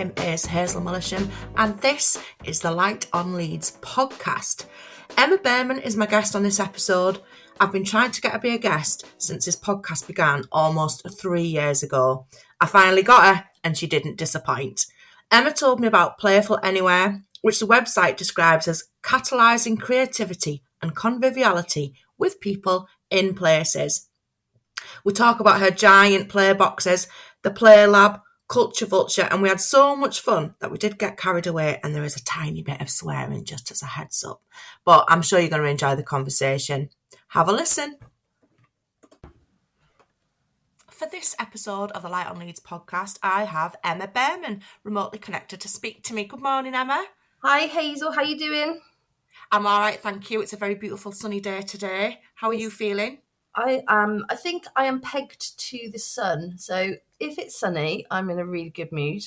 name is Hazel Millichamp, and this is the Light on Leeds podcast. Emma Bearman is my guest on this episode. I've been trying to get her to be a guest since this podcast began almost 3 years ago. I finally got her, and she didn't disappoint. Emma told me about Playful Anywhere, which the website describes as catalyzing creativity and conviviality with people in places. We talk about her giant playboxes, the Playlab, Vulture, and we had so much fun that we did get carried away, and there is a tiny bit of swearing, just as a heads up. But I'm sure you're going to enjoy the conversation. Have a listen. For this episode of the Light on Leeds podcast, I have Emma Bearman remotely connected to speak to me. Good morning, Emma. Hi, Hazel. How you doing? I'm all right, thank you. It's a very beautiful sunny day today. How are you feeling? I think I am pegged to the sun. So if it's sunny, I'm in a really good mood.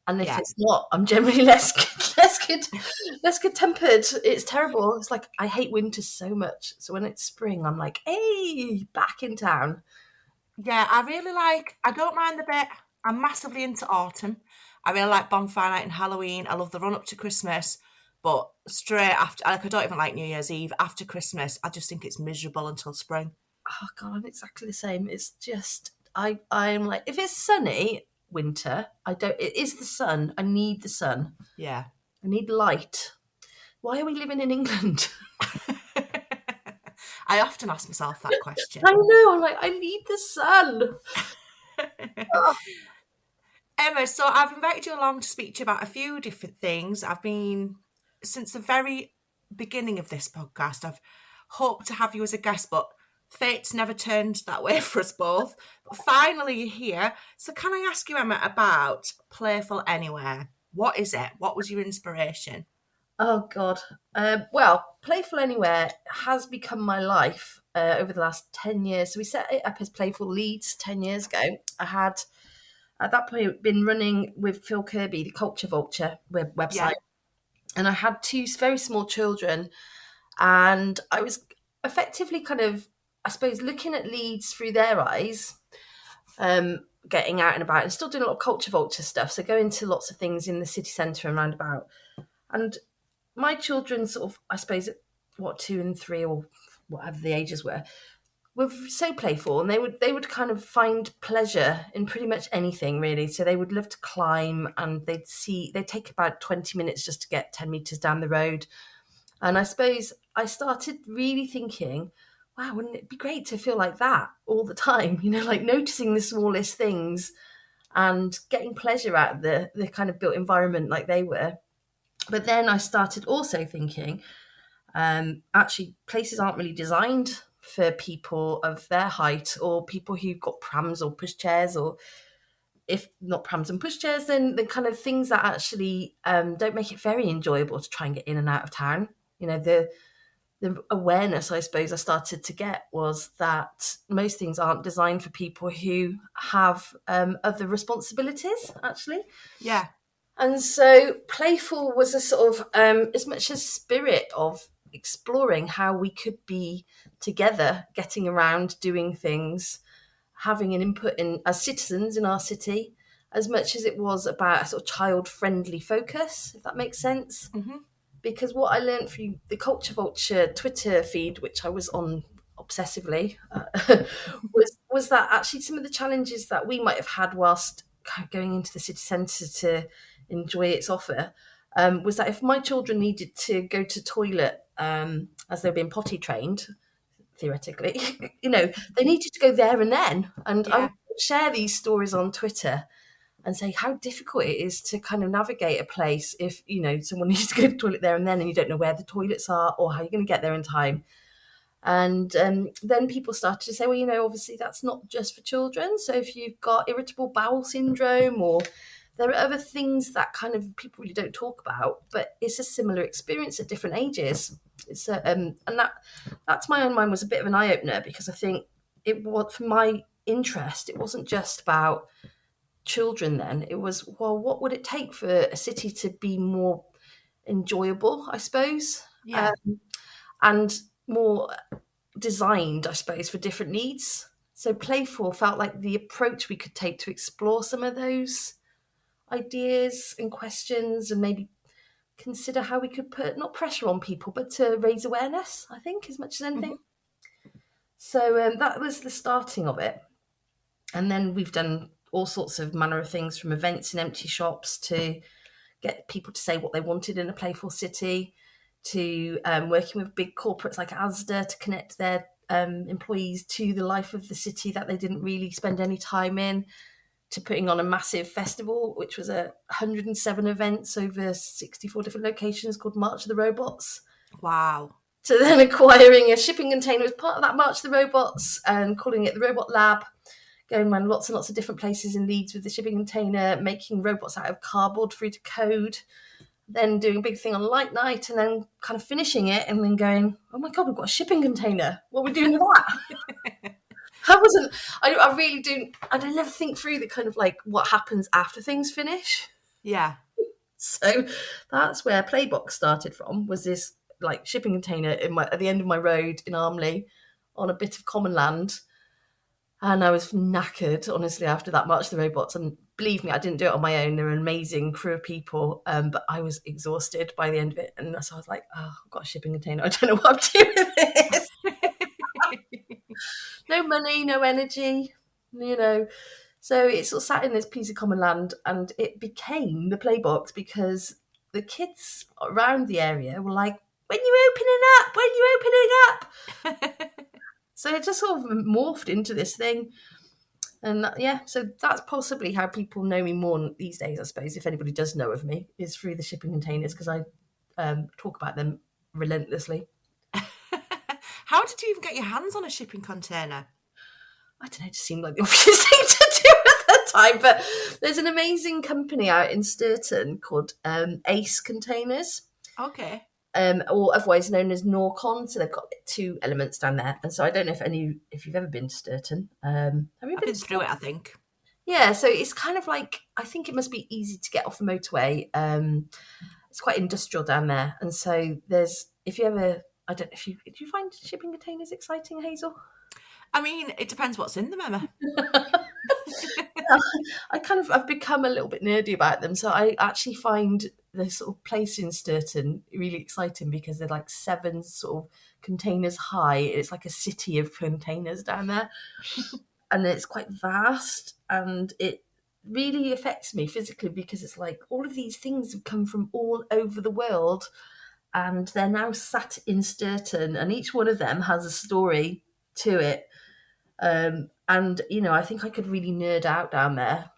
And if it's not, I'm generally less good tempered. It's terrible. It's like I hate winter so much. So when it's spring, I'm like, hey, back in town. Yeah, I don't mind the bit. I'm massively into autumn. I really like bonfire night and Halloween. I love the run up to Christmas. But straight after, I don't even like New Year's Eve. After Christmas, I just think it's miserable until spring. Oh, God, I'm exactly the same. It's just, I'm like, if it's sunny, winter, it is the sun. I need the sun. Yeah. I need light. Why are we living in England? I often ask myself that question. I know, I'm like, I need the sun. Oh. Emma, so I've invited you along to speak to you about a few different things. Since the very beginning of this podcast, I've hoped to have you as a guest, but fate's never turned that way for us both. But finally, you're here. So can I ask you, Emma, about Playful Anywhere? What is it? What was your inspiration? Oh, God. Well, Playful Anywhere has become my life over the last 10 years. So we set it up as Playful Leeds 10 years ago. I had, at that point, been running with Phil Kirby, the Culture Vulture website. Yeah. And I had two very small children, and I was effectively kind of, I suppose, looking at Leeds through their eyes, getting out and about and still doing a lot of Culture Vulture stuff. So going to lots of things in the city centre and roundabout. And my children sort of, I suppose, 2 and 3 or whatever the ages were so playful, and they would kind of find pleasure in pretty much anything, really. So they would love to climb, and they'd take about 20 minutes just to get 10 metres down the road. And I suppose I started really thinking, wow, wouldn't it be great to feel like that all the time? You know, like noticing the smallest things and getting pleasure out of the kind of built environment like they were. But then I started also thinking, actually, places aren't really designed for people of their height, or people who've got prams or pushchairs, or if not prams and pushchairs, then the kind of things that actually don't make it very enjoyable to try and get in and out of town. You know, the awareness, I suppose, I started to get was that most things aren't designed for people who have other responsibilities, actually. Yeah. And so Playful was a sort of, as much as spirit of exploring how we could be together, getting around, doing things, having an input in as citizens in our city, as much as it was about a sort of child-friendly focus, if that makes sense. Mm-hmm. Because what I learned through the Culture Vulture Twitter feed, which I was on obsessively, was that actually some of the challenges that we might have had whilst going into the city centre to enjoy its offer, was that if my children needed to go to toilet as they're being potty trained, theoretically, you know, they needed to go there and then. And I would share these stories on Twitter and say how difficult it is to kind of navigate a place if, you know, someone needs to go to the toilet there and then, and you don't know where the toilets are or how you're going to get there in time. And then people started to say, well, you know, obviously that's not just for children. So if you've got irritable bowel syndrome, or there are other things that kind of people really don't talk about, but it's a similar experience at different ages. It's and that's my own mind was a bit of an eye-opener, because I think it was, for my interest, it wasn't just about children then. It was, well, what would it take for a city to be more enjoyable, I suppose? Yeah. And more designed, I suppose, for different needs. So Playful felt like the approach we could take to explore some of those ideas and questions, and maybe consider how we could put not pressure on people, but to raise awareness, I think, as much as anything. So that was the starting of it. And then we've done all sorts of manner of things, from events in empty shops to get people to say what they wanted in a playful city, to working with big corporates like Asda to connect their employees to the life of the city that they didn't really spend any time in, to putting on a massive festival, which was 107 events over 64 different locations called March of the Robots. Wow. To then acquiring a shipping container as part of that March of the Robots and calling it the Robot Lab, going around lots and lots of different places in Leeds with the shipping container, making robots out of cardboard free to code, then doing a big thing on light night, and then kind of finishing it and then going, oh my God, we've got a shipping container. What are we doing with that? I really do, and I never think through the kind of like what happens after things finish. Yeah. So that's where Playbox started from, was this like shipping container at the end of my road in Armley on a bit of common land. And I was knackered, honestly, after that March of the Robots. And believe me, I didn't do it on my own. They're an amazing crew of people, but I was exhausted by the end of it. And so I was like, oh, I've got a shipping container. I don't know what I'm doing with this. No money, no energy, So it sort of sat in this piece of common land, and it became the Playbox because the kids around the area were like, when you opening up? When you opening up? So it just sort of morphed into this thing. And so that's possibly how people know me more these days, I suppose, if anybody does know of me, is through the shipping containers, because I talk about them relentlessly. How did you even get your hands on a shipping container? I don't know, it just seemed like the obvious thing to do at the time. But there's an amazing company out in Sturton called Ace Containers. Okay. Or otherwise known as Norcon. So they've got 2 elements down there. And so I don't know if you've ever been to Sturton. Have you I've been through it, I think. Yeah, so it's kind of like, I think it must be easy to get off the motorway. It's quite industrial down there. And so do you find shipping containers exciting, Hazel? I mean, it depends what's in them, Emma. I've become a little bit nerdy about them. So I actually find the sort of place in Sturton really exciting because they're like 7 sort of containers high. It's like a city of containers down there. And it's quite vast, and it really affects me physically because it's like all of these things have come from all over the world, and they're now sat in Sturton, and each one of them has a story to it. And I think I could really nerd out down there.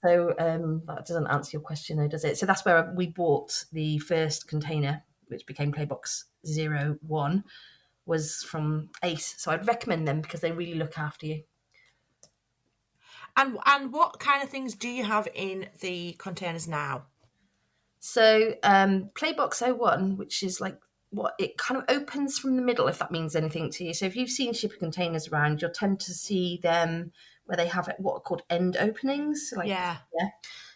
So that doesn't answer your question though, does it? So that's where we bought the first container, which became Playbox 01, was from Ace. So I'd recommend them because they really look after you. And what kind of things do you have in the containers now? So Playbox 01, which is like what it kind of opens from the middle, if that means anything to you. So if you've seen shipping containers around, you'll tend to see them where they have what are called end openings. Yeah.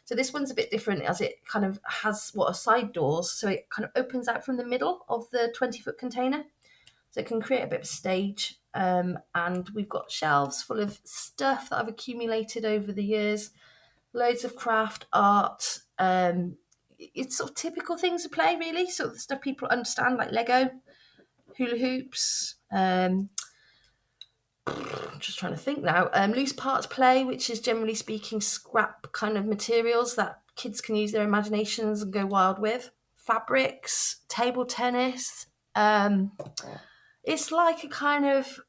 So this one's a bit different, as it kind of has what are side doors. So it kind of opens out from the middle of the 20-foot container. So it can create a bit of a stage. And we've got shelves full of stuff that I've accumulated over the years. Loads of craft, art. It's sort of typical things to play, really. Sort of the stuff people understand, like Lego, hula hoops. Just trying to think now. Loose parts play, which is generally speaking scrap kind of materials that kids can use their imaginations and go wild with. Fabrics, table tennis. It's like a kind of,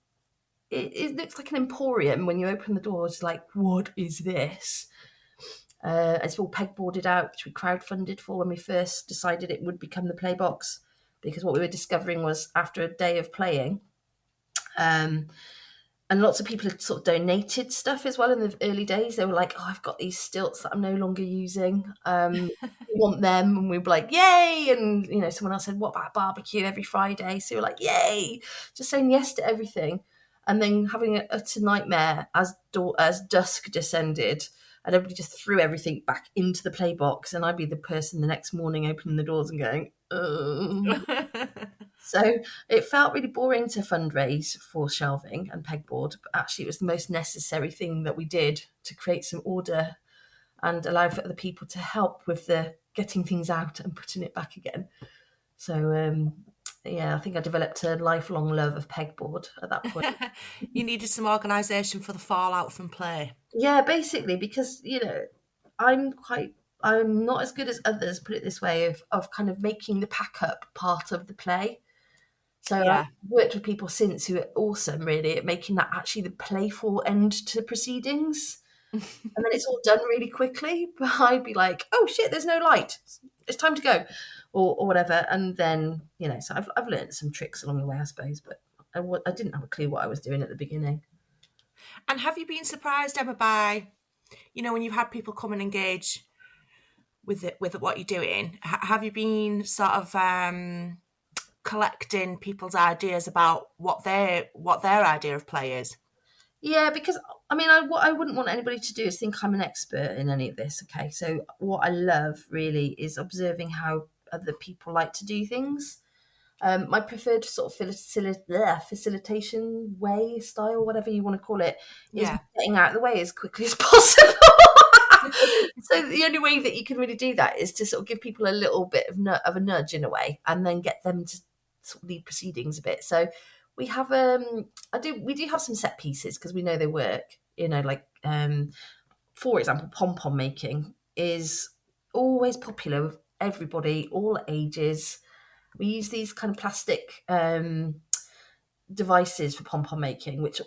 it looks like an emporium when you open the doors. It's like, what is this? It's all pegboarded out, which we crowdfunded for when we first decided it would become the Playbox, because what we were discovering was after a day of playing, and lots of people had sort of donated stuff as well in the early days. They were like, oh, I've got these stilts that I'm no longer using. We want them. And we were like, yay. And, someone else said, what about barbecue every Friday? So we were like, yay. Just saying yes to everything. And then having an utter nightmare as dusk descended, and everybody just threw everything back into the Playbox. And I'd be the person the next morning opening the doors and going, So it felt really boring to fundraise for shelving and pegboard, but actually it was the most necessary thing that we did to create some order and allow for other people to help with the getting things out and putting it back again. So I think I developed a lifelong love of pegboard at that point. You needed some organisation for the fallout from play. Yeah, basically, because I'm not as good as others, put it this way, of kind of making the pack up part of the play. So Yeah. I've worked with people since who are awesome, really, at making that actually the playful end to proceedings. And then it's all done really quickly. But I'd be like, oh shit, there's no light. It's time to go, or whatever. And then, so I've learned some tricks along the way, I suppose. But I didn't have a clue what I was doing at the beginning. And have you been surprised, Emma, by, when you've had people come and engage with what you're doing? Have you been sort of collecting people's ideas about what their idea of play is? Yeah, because what I wouldn't want anybody to do is think I'm an expert in any of this. Okay, so what I love really is observing how other people like to do things. My preferred sort of facilitation way, style, whatever you want to call it, is getting out of the way as quickly as possible. So the only way that you can really do that is to sort of give people a little bit of a nudge in a way, and then get them to sort of lead proceedings a bit. So we have we do have some set pieces because we know they work. For example, pom-pom making is always popular with everybody, all ages. We use these kind of plastic devices for pom-pom making, which,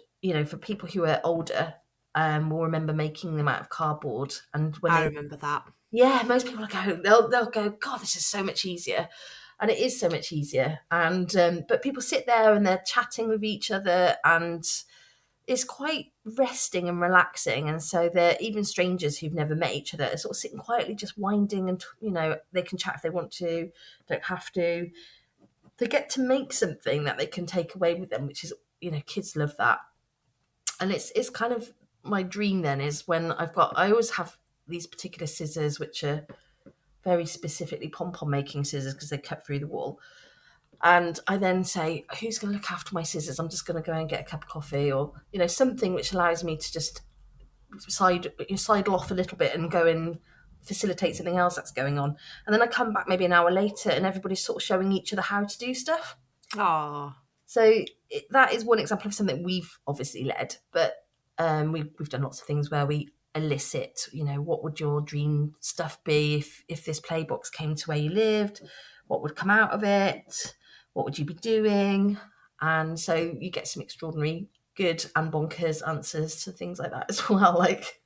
for people who are older, will remember making them out of cardboard. And when I remember that. Yeah, most people they'll go, God, this is so much easier. And it is so much easier. And but people sit there and they're chatting with each other, and it's quite resting and relaxing. And so they're even strangers who've never met each other are sort of sitting quietly, just winding, and they can chat if they want to, don't have to. They get to make something that they can take away with them, which is, kids love that. And it's kind of my dream then is when I always have these particular scissors, which are very specifically pom-pom making scissors because they cut through the wall. And I then say, who's going to look after my scissors? I'm just going to go and get a cup of coffee, or, something which allows me to just sidle off a little bit and go and facilitate something else that's going on. And then I come back maybe an hour later and everybody's sort of showing each other how to do stuff. Oh. So that is one example of something we've obviously led, but we've done lots of things where we elicit, what would your dream stuff be if this play box came to where you lived? What would come out of it? What would you be doing? And so you get some extraordinary good and bonkers answers to things like that as well. Like,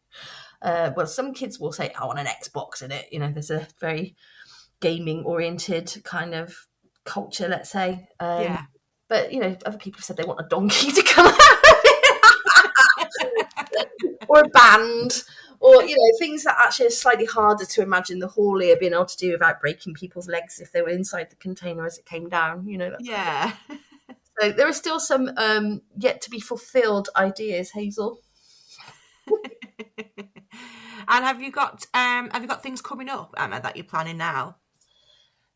some kids will say, I want an Xbox in it. There's a very gaming oriented kind of culture, let's say. Yeah. But, other people have said they want a donkey to come out of it. Or a band. Or, things that actually are slightly harder to imagine the haulier being able to do without breaking people's legs if they were inside the container as it came down, Yeah. So there are still some yet to be fulfilled ideas, Hazel. And have you got things coming up, Emma, that you're planning now?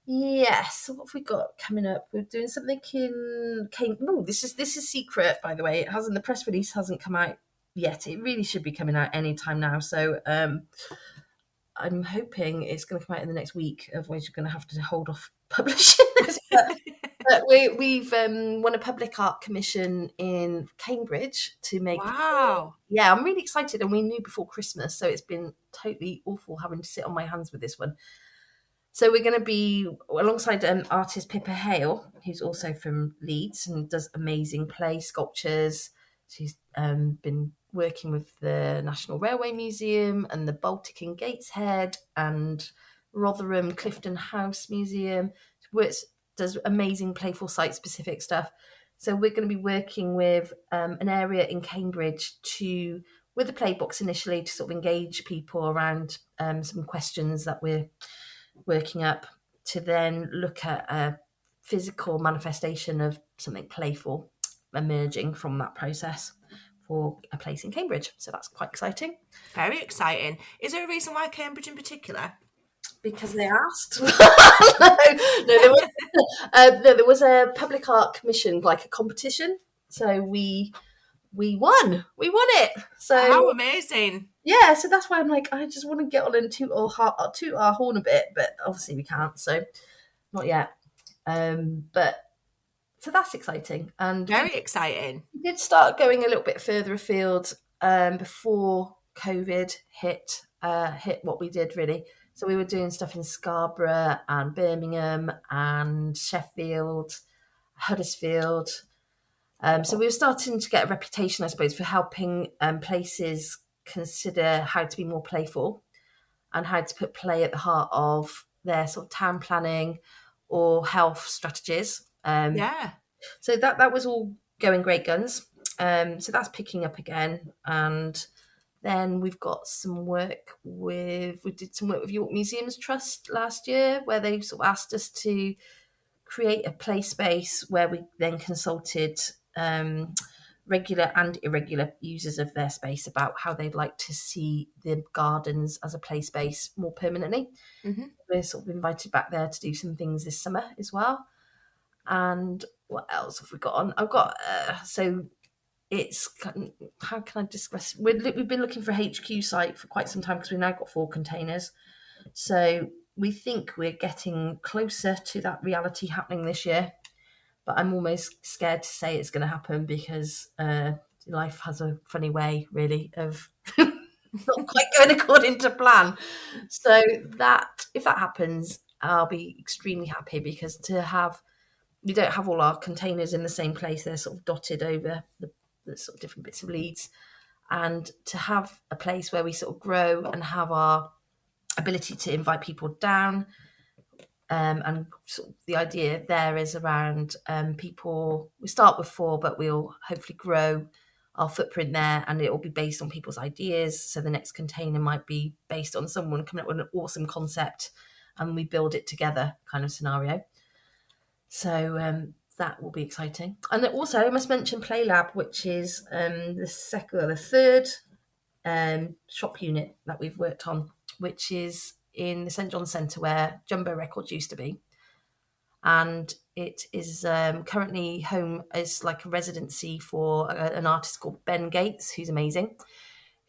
Yes. So what have we got coming up? We're doing something in Cambridge. Oh, this is secret, by the way. It hasn't. The press release hasn't come out yet. It really should be coming out any time now. So I'm hoping it's going to come out in the next week. Otherwise, you're going to have to hold off publishing this. But we've won a public art commission in Cambridge to make. Wow. Yeah, I'm really excited, and we knew before Christmas, so it's been totally awful having to sit on my hands with this one. So we're going to be alongside artist Pippa Hale, who's also from Leeds and does amazing clay sculptures. She's been working with the National Railway Museum and the Baltic in Gateshead and Rotherham Clifton House Museum. She does amazing playful site-specific stuff. So we're going to be working with an area in Cambridge with the Playbox initially to sort of engage people around some questions that we're working up, to then look at a physical manifestation of something playful emerging from that process for a place in Cambridge. So that's quite exciting. Very exciting. Is there a reason why Cambridge in particular? Because they asked. There was a public art commission, like a competition. So we won. We won it. So how amazing! yeah, so that's why I'm like, I just want to get on and toot our horn a bit, but obviously we can't, so not yet. But so that's exciting, and Very exciting. we did start going a little bit further afield before COVID hit what we did really. So we were doing stuff in Scarborough and Birmingham and Sheffield, Huddersfield. So we were starting to get a reputation, I suppose, for helping places consider how to be more playful and how to put play at the heart of their sort of town planning or health strategies. Yeah. So that was all going great guns. So that's picking up again. And then we've got we did some work with York Museums Trust last year, where they sort of asked us to create a play space where we then consulted regular and irregular users of their space about how they'd like to see the gardens as a play space more permanently. Mm-hmm. We're sort of invited back there to do some things this summer as well. And what else have we got on? I've got so it's, how can I discuss? We've been looking for a HQ site for quite some time because we've now got 4 containers. So we think we're getting closer to that reality happening this year. But I'm almost scared to say it's going to happen because life has a funny way, really, of not quite going according to plan. So that if that happens, I'll be extremely happy, because we don't have all our containers in the same place. They're sort of dotted over the sort of different bits of Leeds. And to have a place where we sort of grow and have our ability to invite people down, and sort of the idea there is around people. We start with 4, but we'll hopefully grow our footprint there, and it will be based on people's ideas. So the next container might be based on someone coming up with an awesome concept, and we build it together, kind of scenario. So that will be exciting. And also, I must mention Playlab, which is the third shop unit that we've worked on, which is in the St John's Centre where Jumbo Records used to be. And it is currently home as like a residency for an artist called Ben Gates, who's amazing,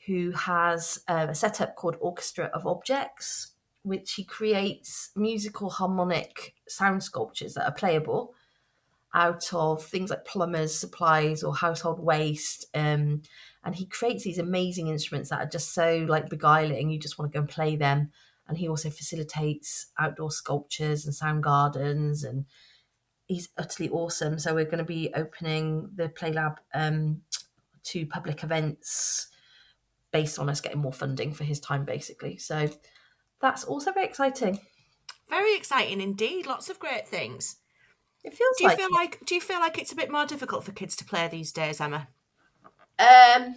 who has a setup called Orchestra of Objects, which he creates musical harmonic sound sculptures that are playable out of things like plumbers' supplies or household waste. And he creates these amazing instruments that are just so like beguiling. You just want to go and play them. And he also facilitates outdoor sculptures and sound gardens, and he's utterly awesome. So we're going to be opening the Playlab to public events based on us getting more funding for his time, basically. So that's also very exciting. Very exciting indeed. Lots of great things. It feels Do you feel like it's a bit more difficult for kids to play these days, Emma? I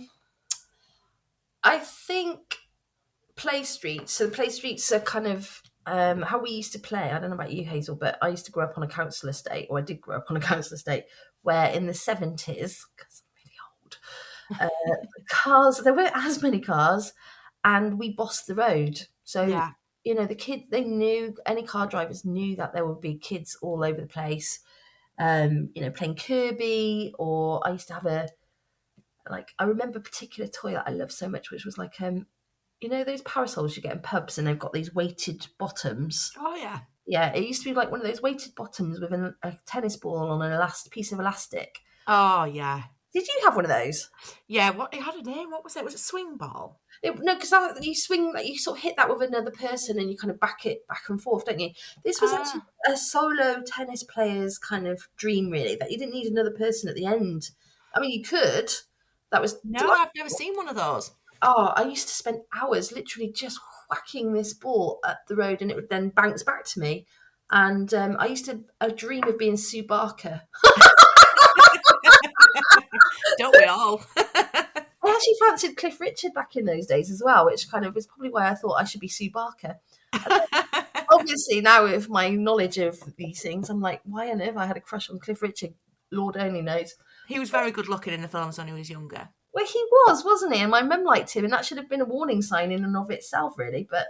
think play streets. So play streets are kind of how we used to play. I don't know about you, Hazel, but I used to grow up on a council estate, or I did grow up on a council estate, where in the 70s, because I'm really old, there weren't as many cars, and we bossed the road. So, Yeah. the kids, any car drivers knew that there would be kids all over the place, playing Kirby, or I used to have I remember a particular toy that I loved so much, which was like, those parasols you get in pubs and they've got these weighted bottoms. Oh, yeah. Yeah, it used to be like one of those weighted bottoms with a tennis ball on a piece of elastic. Oh, yeah. Did you have one of those? Yeah, it had a name. What was it? Was it swing ball? No, because you swing, you sort of hit that with another person and you kind of back it back and forth, don't you? This was actually a solo tennis player's kind of dream, really, that you didn't need another person at the end. I mean, you could. That was No, I've never seen one of those. Oh, I used to spend hours literally just whacking this ball at the road, and it would then bounce back to me. And I used to dream of being Sue Barker. Don't we all? I actually fancied Cliff Richard back in those days as well, which kind of is probably why I thought I should be Sue Barker. Obviously, now with my knowledge of these things, I'm like, why on earth I had a crush on Cliff Richard? Lord only knows. He was very good looking in the films when he was younger. Well, he was, wasn't he? And my mum liked him, and that should have been a warning sign in and of itself, really. But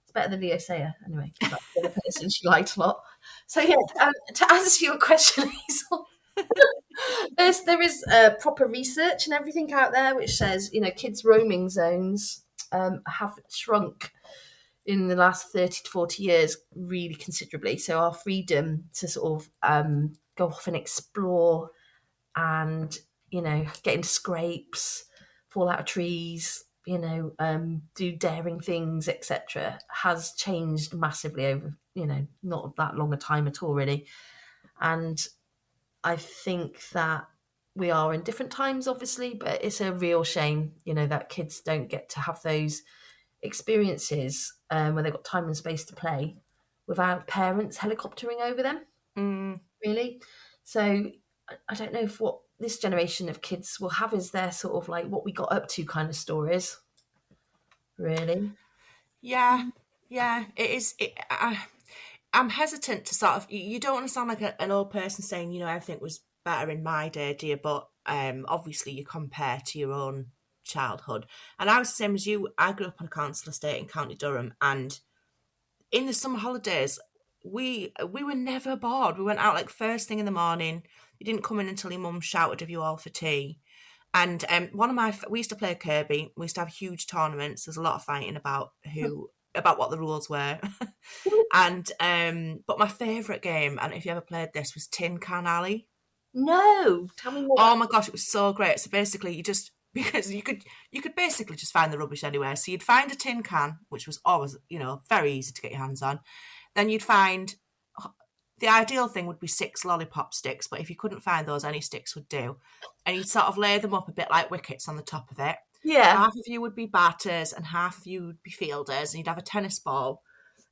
it's better than Leo Sayer, anyway. That's the other person she liked a lot. So, yeah, to answer your question, Hazel, there is proper research and everything out there which says, kids' roaming zones have shrunk in the last 30 to 40 years really considerably. So our freedom to sort of go off and explore and, get into scrapes, fall out of trees, do daring things, etc., has changed massively over, not that long a time at all, really. And I think that we are in different times, obviously, but it's a real shame, that kids don't get to have those experiences where they've got time and space to play without parents helicoptering over them, really. So I don't know if what this generation of kids will have is their sort of like what we got up to kind of stories, really. Yeah, yeah, it is. I'm hesitant to sort of. You don't want to sound like an old person saying, everything was better in my day, dear. But obviously, you compare to your own childhood, and I was the same as you. I grew up on a council estate in County Durham, and in the summer holidays, we were never bored. We went out like first thing in the morning. You didn't come in until your mum shouted of you all for tea. And we used to play Kirby. We used to have huge tournaments. There's a lot of fighting about what the rules were. And but my favourite game, and if you ever played this, was Tin Can Alley. No, tell me more. Oh my gosh, it was so great. So basically, because you could basically just find the rubbish anywhere. So you'd find a tin can, which was always very easy to get your hands on. Then you'd find the ideal thing would be 6 lollipop sticks, but if you couldn't find those, any sticks would do. And you'd sort of lay them up a bit like wickets on the top of it. Yeah. Half of you would be batters and half of you would be fielders, and you'd have a tennis ball.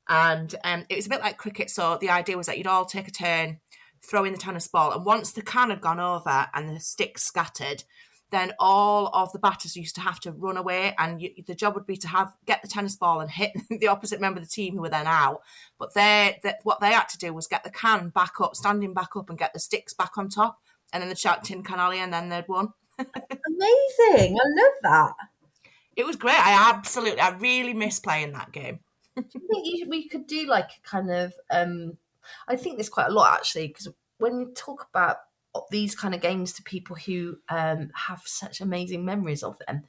And it was a bit like cricket, so the idea was that you'd all take a turn throwing the tennis ball, and once the can had gone over and the sticks scattered, then all of the batters used to have to run away, and the job would be to get the tennis ball and hit the opposite member of the team who were then out. But what they had to do was get the can back up, standing back up, and get the sticks back on top, and then they'd shout Tin Can Alley, and then they'd won. Amazing. I love that. It was great. I really miss playing that game. Do you think we could do like a kind of I think there's quite a lot actually, because when you talk about these kind of games to people who have such amazing memories of them,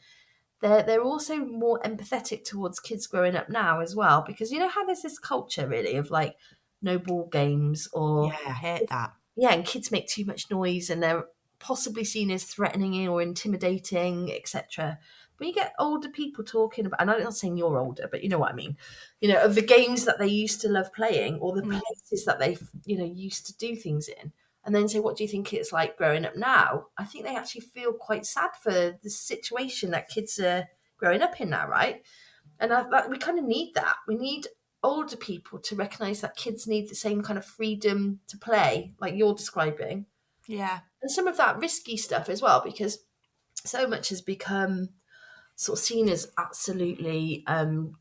they're also more empathetic towards kids growing up now as well, because you know how there's this culture really of like no ball games, or Yeah, I hate that. Yeah, and kids make too much noise and they're possibly seen as threatening or intimidating, etc. When you get older people talking about, and I'm not saying you're older, but you know what I mean, of the games that they used to love playing, or the places that they, used to do things in, and then say, what do you think it's like growing up now? I think they actually feel quite sad for the situation that kids are growing up in now, right? And we kind of need that. We need older people to recognise that kids need the same kind of freedom to play, like you're describing. Yeah. And some of that risky stuff as well, because so much has become sort of seen as absolutely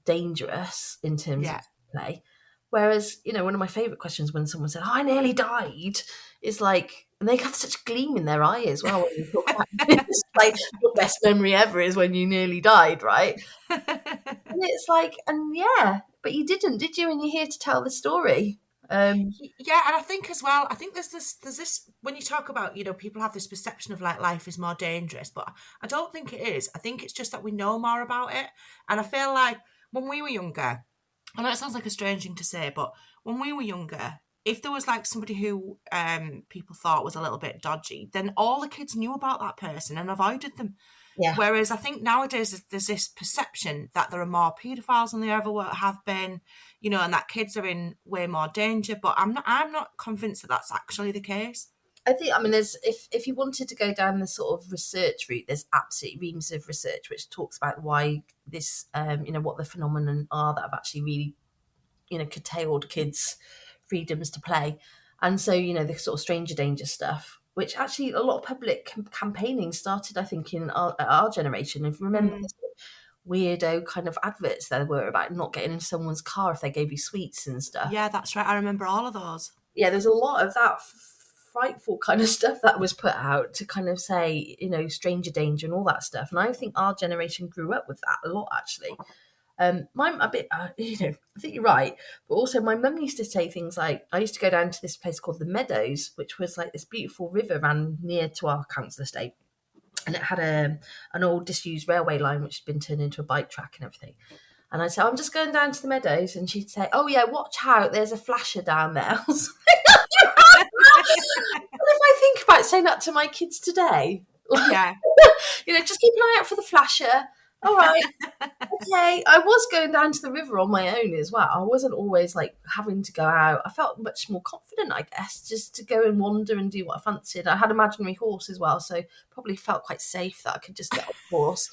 dangerous in terms of play. Whereas, one of my favourite questions when someone said, I nearly died, is like, and they have such gleam in their eye as well when you talk about it. It's like, your best memory ever is when you nearly died, right? And it's like, but you didn't, did you? And you're here to tell the story. Yeah, and I think as well, there's this when you talk about, people have this perception of like life is more dangerous, but I don't think it is. I think it's just that we know more about it. And I feel like when we were younger, I know it sounds like a strange thing to say, but when we were younger, if there was like somebody who people thought was a little bit dodgy, then all the kids knew about that person and avoided them. Yeah. Whereas I think nowadays there's this perception that there are more paedophiles than there ever have been, and that kids are in way more danger. But I'm not convinced that that's actually the case. I think, there's if you wanted to go down the sort of research route, there's absolutely reams of research which talks about why this, what the phenomenon are that have actually really, curtailed kids' freedoms to play. And so, the sort of stranger danger stuff, which actually a lot of public campaigning started, I think, in our generation. If you remember the weirdo kind of adverts there were about not getting in someone's car if they gave you sweets and stuff. Yeah, that's right. I remember all of those. Yeah, there's a lot of that frightful kind of stuff that was put out to kind of say, stranger danger and all that stuff. And I think our generation grew up with that a lot, actually. Mine a bit, I think you're right. But also my mum used to say things like, I used to go down to this place called the Meadows, which was like this beautiful river ran near to our council estate. and it had an old disused railway line which had been turned into a bike track and everything. And I'd say, I'm just going down to the meadows, and she'd say, oh yeah, watch out, there's a flasher down there. And if I think about saying that to my kids today, Yeah. just keep an eye out for the flasher. All right. Okay. I was going down to the river on my own as well. I wasn't always like having to go out. I felt much more confident, I guess, just to go and wander and do what I fancied. I had an imaginary horse as well, so probably felt quite safe that I could just get on the horse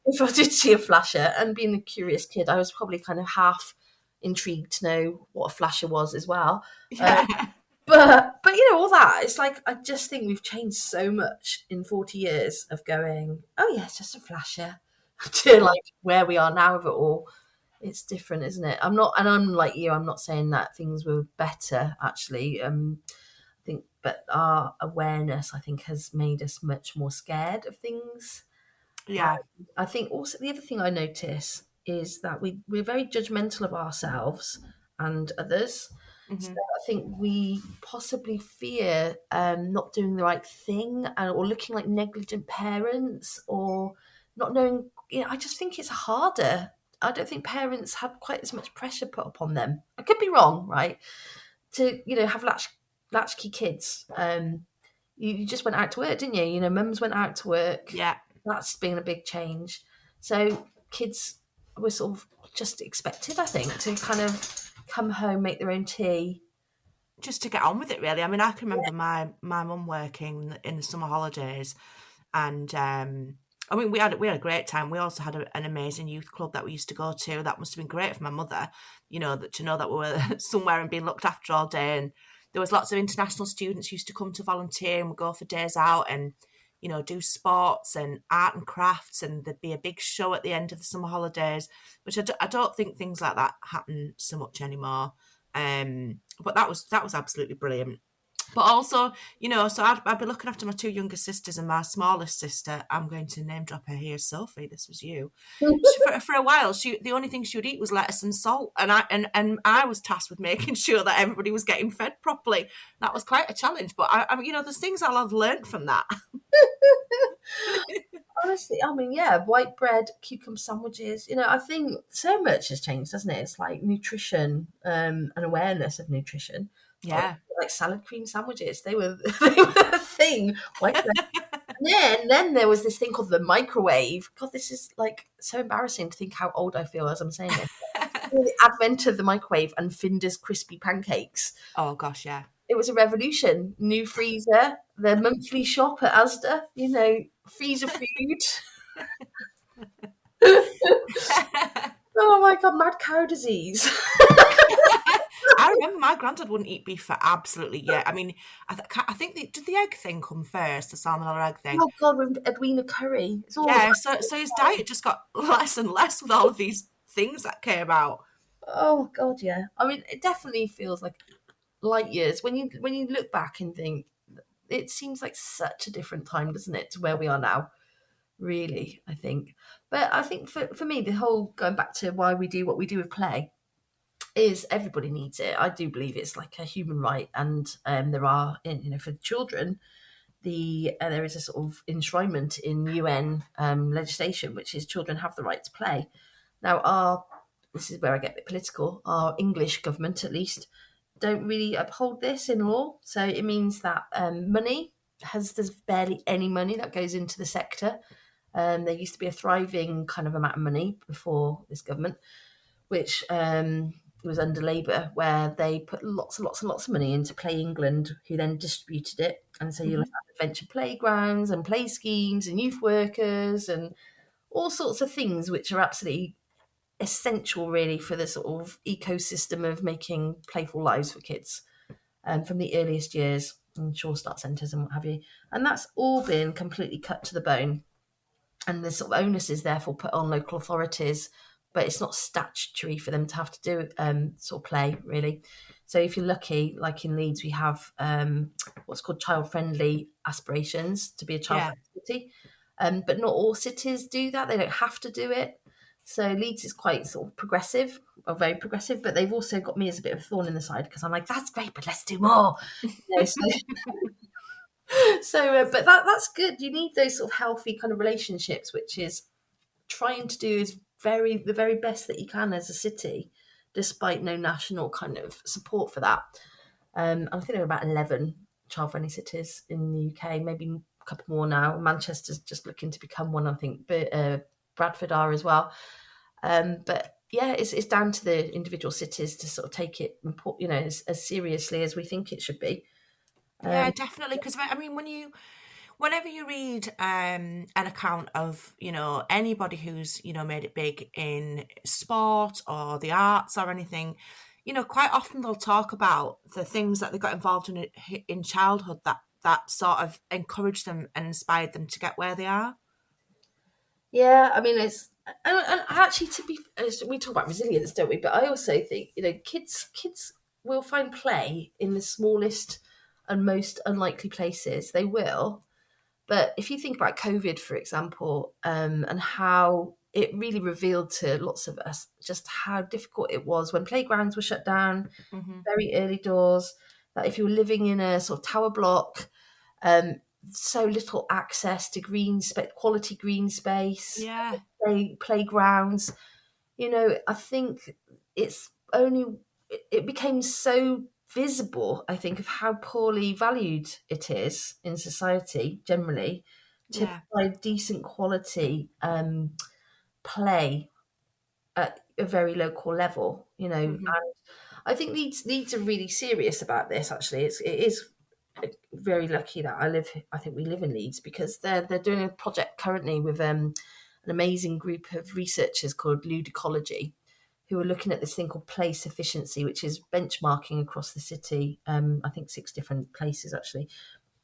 if I did see a flasher. And being a curious kid, I was probably kind of half intrigued to know what a flasher was as well. Yeah. But all that, it's like, I just think we've changed so much in 40 years of going, oh yeah, it's just a flasher, to like where we are now with it all. It's different, isn't it? I'm like you, I'm not saying that things were better, actually. I think, but our awareness, I think, has made us much more scared of things. Yeah. I think also the other thing I notice is that we're very judgmental of ourselves and others. So I think we possibly fear not doing the right thing, or looking like negligent parents, or not knowing. I just think it's harder. I don't think parents have quite as much pressure put upon them. I could be wrong, right? To have latchkey kids. You just went out to work, didn't you? Mums went out to work. Yeah. That's been a big change. So kids were sort of just expected, I think, to kind of come home, make their own tea. Just to get on with it, really. I mean, I can remember my mum working in the summer holidays, and I mean, we had a great time. We also had an amazing youth club that we used to go to. That must have been great for my mother, to know that we were somewhere and being looked after all day. And there was lots of international students who used to come to volunteer, and we'd go for days out and do sports and art and crafts, and there'd be a big show at the end of the summer holidays, which I don't think things like that happen so much anymore. But that was absolutely brilliant. But also, so I'd be looking after my two younger sisters, and my smallest sister, I'm going to name drop her here, Sophie, this was you. For a while, the only thing she would eat was lettuce and salt, and I was tasked with making sure that everybody was getting fed properly. That was quite a challenge, but I mean, there's things I'll have learned from that. Honestly, I mean, yeah, white bread, cucumber sandwiches. I think so much has changed, hasn't it? It's like nutrition, and awareness of nutrition. Yeah, like salad cream sandwiches. They were a thing. White bread. And then there was this thing called the microwave. God, this is like so embarrassing to think how old I feel as I'm saying it. The advent of the microwave and Finder's crispy pancakes. Oh gosh, yeah. It was a revolution. New freezer, the monthly shop at Asda, freezer food. Oh my God, mad cow disease. I remember my granddad wouldn't eat beef for absolutely, yeah. I mean, I think did the egg thing come first, the salmonella egg thing? Oh God, with Edwina Curry. Yeah, so his diet just got less and less with all of these things that came out. Oh God, yeah. I mean, it definitely feels like light years when you look back and think, it seems like such a different time, doesn't it, to where we are now? Really, I think. But I think for me, the whole going back to why we do what we do with play is everybody needs it. I do believe it's like a human right, and there are, for children, there is a sort of enshrinement in UN legislation, which is children have the right to play. Now, this is where I get a bit political. Our English government, at least, don't really uphold this in law. So it means that there's barely any money that goes into the sector. There used to be a thriving kind of amount of money before this government, which was under Labour, where they put lots and lots and lots of money into Play England, who then distributed it. And so you'll have adventure playgrounds and play schemes and youth workers and all sorts of things which are absolutely essential, really, for the sort of ecosystem of making playful lives for kids, from the earliest years, and Sure Start centres and what have you. And that's all been completely cut to the bone. And the sort of onus is therefore put on local authorities, but it's not statutory for them to have to do sort of play, really. So if you're lucky, like in Leeds, we have what's called child-friendly aspirations to be a child-friendly city. But not all cities do that. They don't have to do it. So Leeds is quite sort of progressive, or very progressive, but they've also got me as a bit of a thorn in the side, because I'm like, that's great, but let's do more. So, but that's good. You need those sort of healthy kind of relationships, which is trying to do the very best that you can as a city, despite no national kind of support for that. I think there are about 11 child-friendly cities in the UK, maybe a couple more now. Manchester's just looking to become one, I think, but Bradford are as well. But yeah, it's down to the individual cities to sort of take it, as seriously as we think it should be. Yeah, definitely. Because I mean, whenever you read an account of, anybody who's, made it big in sport or the arts or anything, quite often they'll talk about the things that they got involved in childhood that sort of encouraged them and inspired them to get where they are. Yeah, I mean, and actually, we talk about resilience, don't we? But I also think, kids will find play in the smallest and most unlikely places. They will. But if you think about COVID, for example, and how it really revealed to lots of us just how difficult it was when playgrounds were shut down, Mm-hmm. very early doors, that if you were living in a sort of tower block, um, so little access to quality green space, Yeah, playgrounds. I think it's only it became so visible, I think, of how poorly valued it is in society generally to yeah. provide decent quality play at a very local level. And Mm-hmm. I think Leeds are really serious about this. Actually, it is very lucky that I think we live in Leeds, because they're doing a project currently with an amazing group of researchers called Ludicology, who are looking at this thing called place efficiency, which is benchmarking across the city. I think 6 different places actually.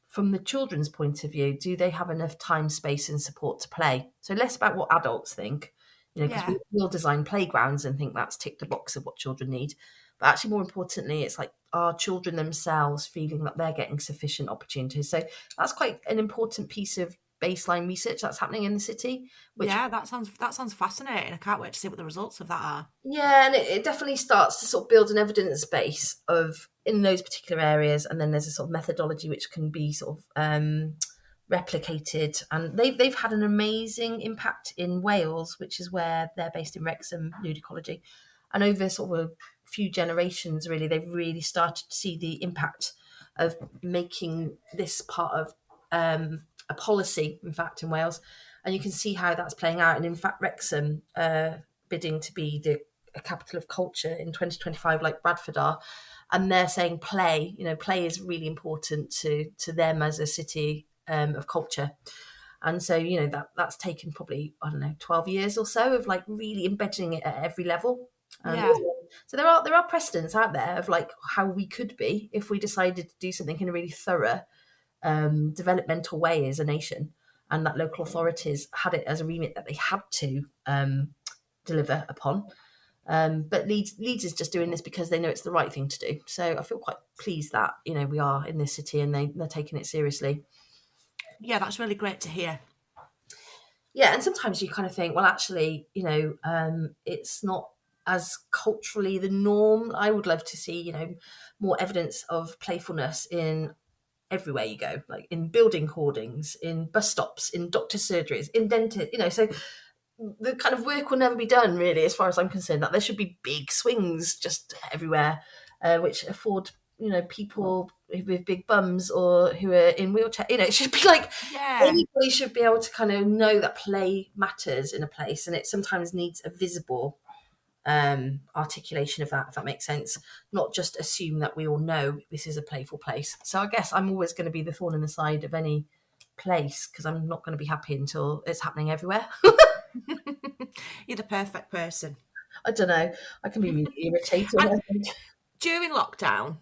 From the children's point of view, do they have enough time, space, and support to play? So less about what adults think, because Yeah, we'll design playgrounds and think that's ticked the box of what children need. But actually, more importantly, it's like, are children themselves feeling that they're getting sufficient opportunities? So that's quite an important piece of baseline research that's happening in the city, which yeah. That sounds fascinating. I can't wait to see what the results of that are. yeah, and it definitely starts to sort of build an evidence base of in those particular areas, and then there's a sort of methodology which can be sort of replicated. And they've had an amazing impact in Wales, which is where they're based in Wrexham, Ludicology, and over sort of a few generations, really, they've really started to see the impact of making this part of a policy, in fact, in Wales, and you can see how that's playing out. And in fact, Wrexham bidding to be the a capital of culture in 2025, like Bradford are, and they're saying play is really important to them as a city of culture. And so that's taken probably, I don't know, 12 years or so of like really embedding it at every level. And Yeah, so there are precedents out there of like how we could be if we decided to do something in a really thorough developmental way as a nation, and that local authorities had it as a remit that they had to deliver upon. But Leeds is just doing this because they know it's the right thing to do. So I feel quite pleased that we are in this city and they're taking it seriously. yeah. That's really great to hear. Yeah, and sometimes you kind of think, well, actually, it's not as culturally the norm. I would love to see more evidence of playfulness in everywhere you go, like in building hoardings, in bus stops, in doctor surgeries, in dentists. So the kind of work will never be done, really, as far as I'm concerned. That there should be big swings just everywhere, which afford people with big bums or who are in wheelchair. It should be like Yeah, anybody should be able to kind of know that play matters in a place, and it sometimes needs a visible articulation of that, if that makes sense. Not just assume that we all know this is a playful place. So I guess I'm always going to be the thorn in the side of any place, because I'm not going to be happy until it's happening everywhere. you're the perfect person. I don't know. I can be really irritating, And I think. during lockdown,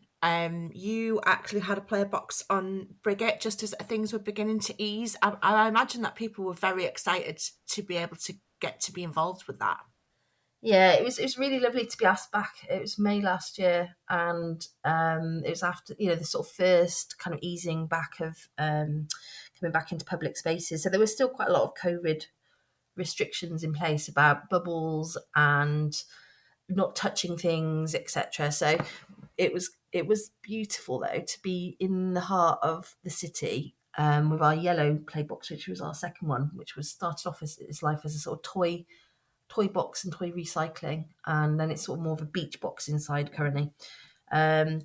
you actually had a player box on Brigade just as things were beginning to ease. I imagine that people were very excited to be able to get to be involved with that. Yeah, it was really lovely to be asked back. It was May last year, and it was after the sort of first kind of easing back of coming back into public spaces. So there was still quite a lot of COVID restrictions in place about bubbles and not touching things, etc. So it was It was beautiful though to be in the heart of the city with our yellow play box, which was our second one, which was started off as its life as a sort of toy box and toy recycling, and then it's sort of more of a beach box inside currently. And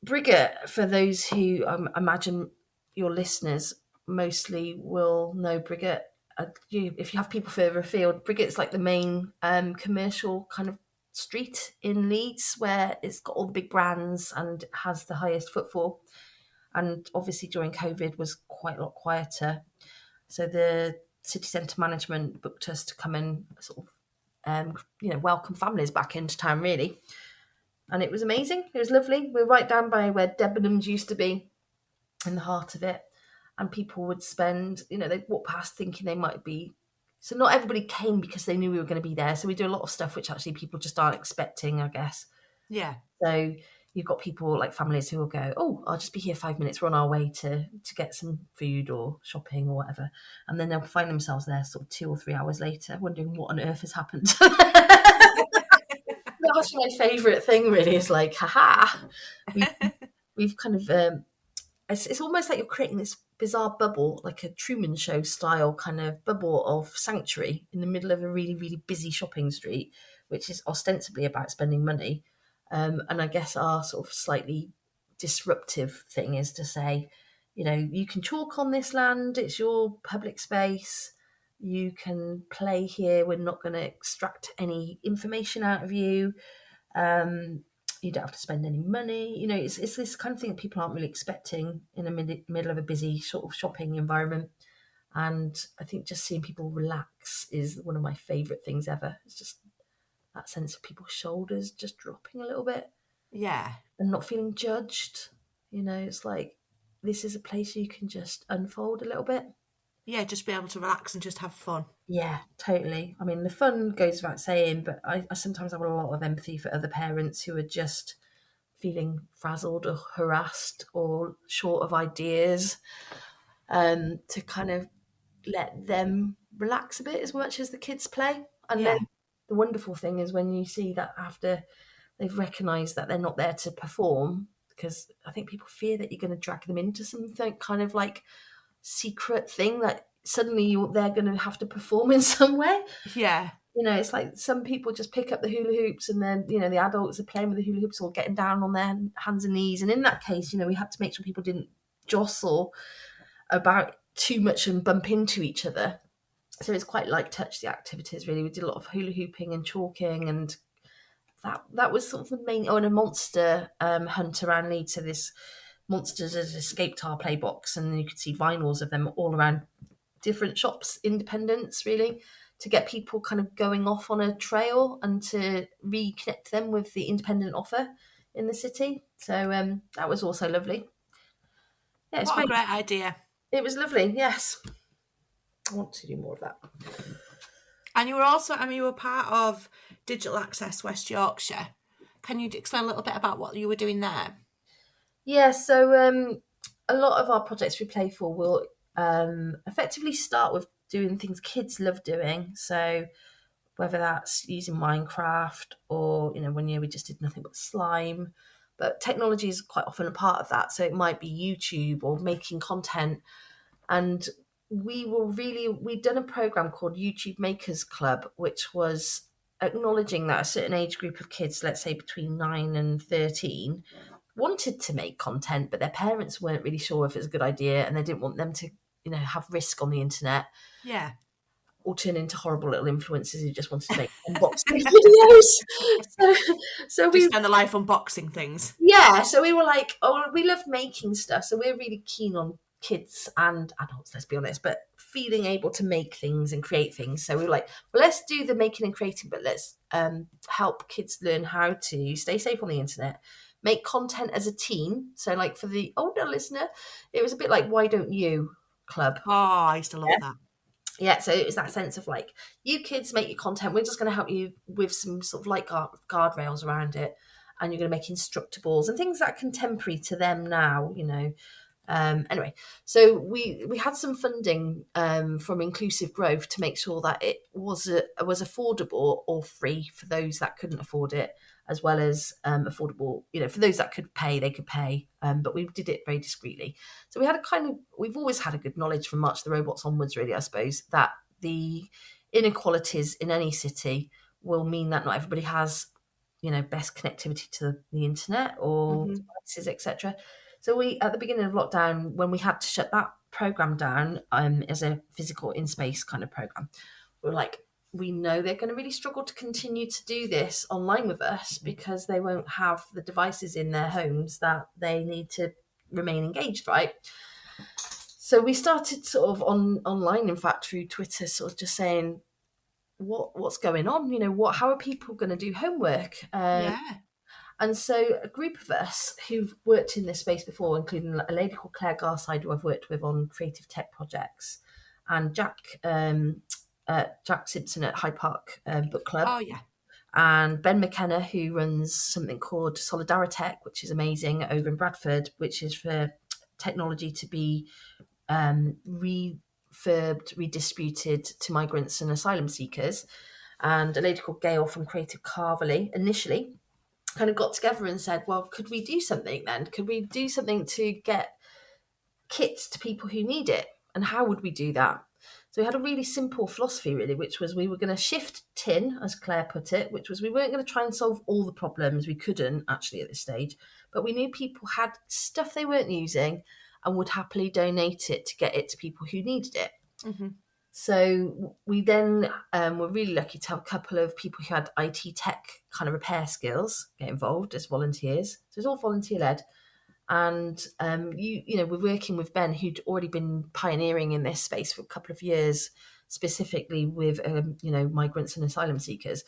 Brigitte, for those who imagine your listeners mostly will know Brigitte. If you have people further afield, Brigitte's like the main commercial kind of street in Leeds where it's got all the big brands and has the highest footfall. And obviously during COVID was quite a lot quieter. So the city centre management booked us to come and sort of, welcome families back into town, really. And it was amazing. It was lovely. We're right down by where Debenhams used to be, in the heart of it. And people would spend, they'd walk past thinking they might be. So not everybody came because they knew we were going to be there. So we do a lot of stuff which actually people just aren't expecting, I guess. Yeah. So you've got people like families who will go, oh, I'll just be here 5 minutes. We're on our way to get some food or shopping or whatever. And then they'll find themselves there sort of 2 or 3 hours later wondering what on earth has happened. That's my favourite thing, really. Is like, haha, we've kind of, it's almost like you're creating this bizarre bubble, like a Truman Show style kind of bubble of sanctuary in the middle of a really, really busy shopping street, which is ostensibly about spending money. And I guess our sort of slightly disruptive thing is to say, you can chalk on this land, it's your public space, you can play here, we're not going to extract any information out of you. You don't have to spend any money. It's this kind of thing that people aren't really expecting in the middle of a busy sort of shopping environment. And I think just seeing people relax is one of my favourite things ever. It's just that sense of people's shoulders just dropping a little bit. Yeah. And not feeling judged. It's like, this is a place you can just unfold a little bit. Yeah, just be able to relax and just have fun. Yeah, totally. I mean, the fun goes without saying, but I sometimes have a lot of empathy for other parents who are just feeling frazzled or harassed or short of ideas, to kind of let them relax a bit as much as the kids play. And then the wonderful thing is when you see that after they've recognised that they're not there to perform, because I think people fear that you're going to drag them into something kind of like secret thing that suddenly they're going to have to perform in some way. Yeah. It's like some people just pick up the hula hoops and then, the adults are playing with the hula hoops or getting down on their hands and knees. And in that case, we had to make sure people didn't jostle about too much and bump into each other. So it's quite light touch, the activities, really. We did a lot of hula hooping and chalking, and that was sort of the main. Oh, and a monster hunt around Leeds. So this monsters had escaped our play box, and you could see vinyls of them all around different shops, independents, really, to get people kind of going off on a trail and to reconnect them with the independent offer in the city. So that was also lovely. Yeah, what a great idea. It was lovely, yes. I want to do more of that. And you were also, you were part of Digital Access West Yorkshire. Can you explain a little bit about what you were doing there? Yeah, so a lot of our projects we Playful will effectively start with doing things kids love doing. So whether that's using Minecraft or, one year we just did nothing but slime. But technology is quite often a part of that. So it might be YouTube or making content. And we'd done a program called YouTube Makers Club, which was acknowledging that a certain age group of kids, let's say between 9 and 13, wanted to make content, but their parents weren't really sure if it was a good idea, and they didn't want them to, have risk on the internet. Yeah. Or turn into horrible little influencers who just wanted to make unboxing videos. So we spend their life unboxing things. Yeah, so we were like, oh, we love making stuff, so we're really keen on kids and adults, let's be honest, but feeling able to make things and create things. So we were like, well, let's do the making and creating, but let's help kids learn how to stay safe on the internet, make content as a team. So like for the older listener, it was a bit like Why Don't You Club. Oh, I used to love that. Yeah, so it was that sense of like, you kids make your content, we're just going to help you with some sort of like guardrails around it, and you're going to make instructables and things that are contemporary to them now, Anyway, so we had some funding from Inclusive Growth to make sure that it was affordable or free for those that couldn't afford it. as well as affordable. For those that could pay, they could pay, but we did it very discreetly. So we've always had a good knowledge from March the Robots onwards, really, I suppose, that the inequalities in any city will mean that not everybody has best connectivity to the internet or devices, etc. So we, at the beginning of lockdown, when we had to shut that program down as a physical in space kind of program, we were like, we know they're going to really struggle to continue to do this online with us because they won't have the devices in their homes that they need to remain engaged, right? So we started sort of online, in fact, through Twitter, sort of just saying, what's going on? How are people going to do homework? Yeah. And so a group of us who've worked in this space before, including a lady called Claire Garside, who I've worked with on creative tech projects, and Jack Simpson at Hyde Park Book Club, Oh, yeah. and Ben McKenna, who runs something called Solidaritech, which is amazing, over in Bradford, which is for technology to be refurbed, redistributed to migrants and asylum seekers. And a lady called Gail from Creative Carverley initially kind of got together and said, well, could we do something then? Could we do something to get kits to people who need it? And how would we do that? So we had a really simple philosophy, really, which was we were going to shift tin, as Claire put it, which was we weren't going to try and solve all the problems. We couldn't actually at this stage, but we knew people had stuff they weren't using and would happily donate it to get it to people who needed it. Mm-hmm. So we then were really lucky to have a couple of people who had IT tech kind of repair skills get involved as volunteers. So it's all volunteer led. And we're working with Ben, who'd already been pioneering in this space for a couple of years, specifically with migrants and asylum seekers.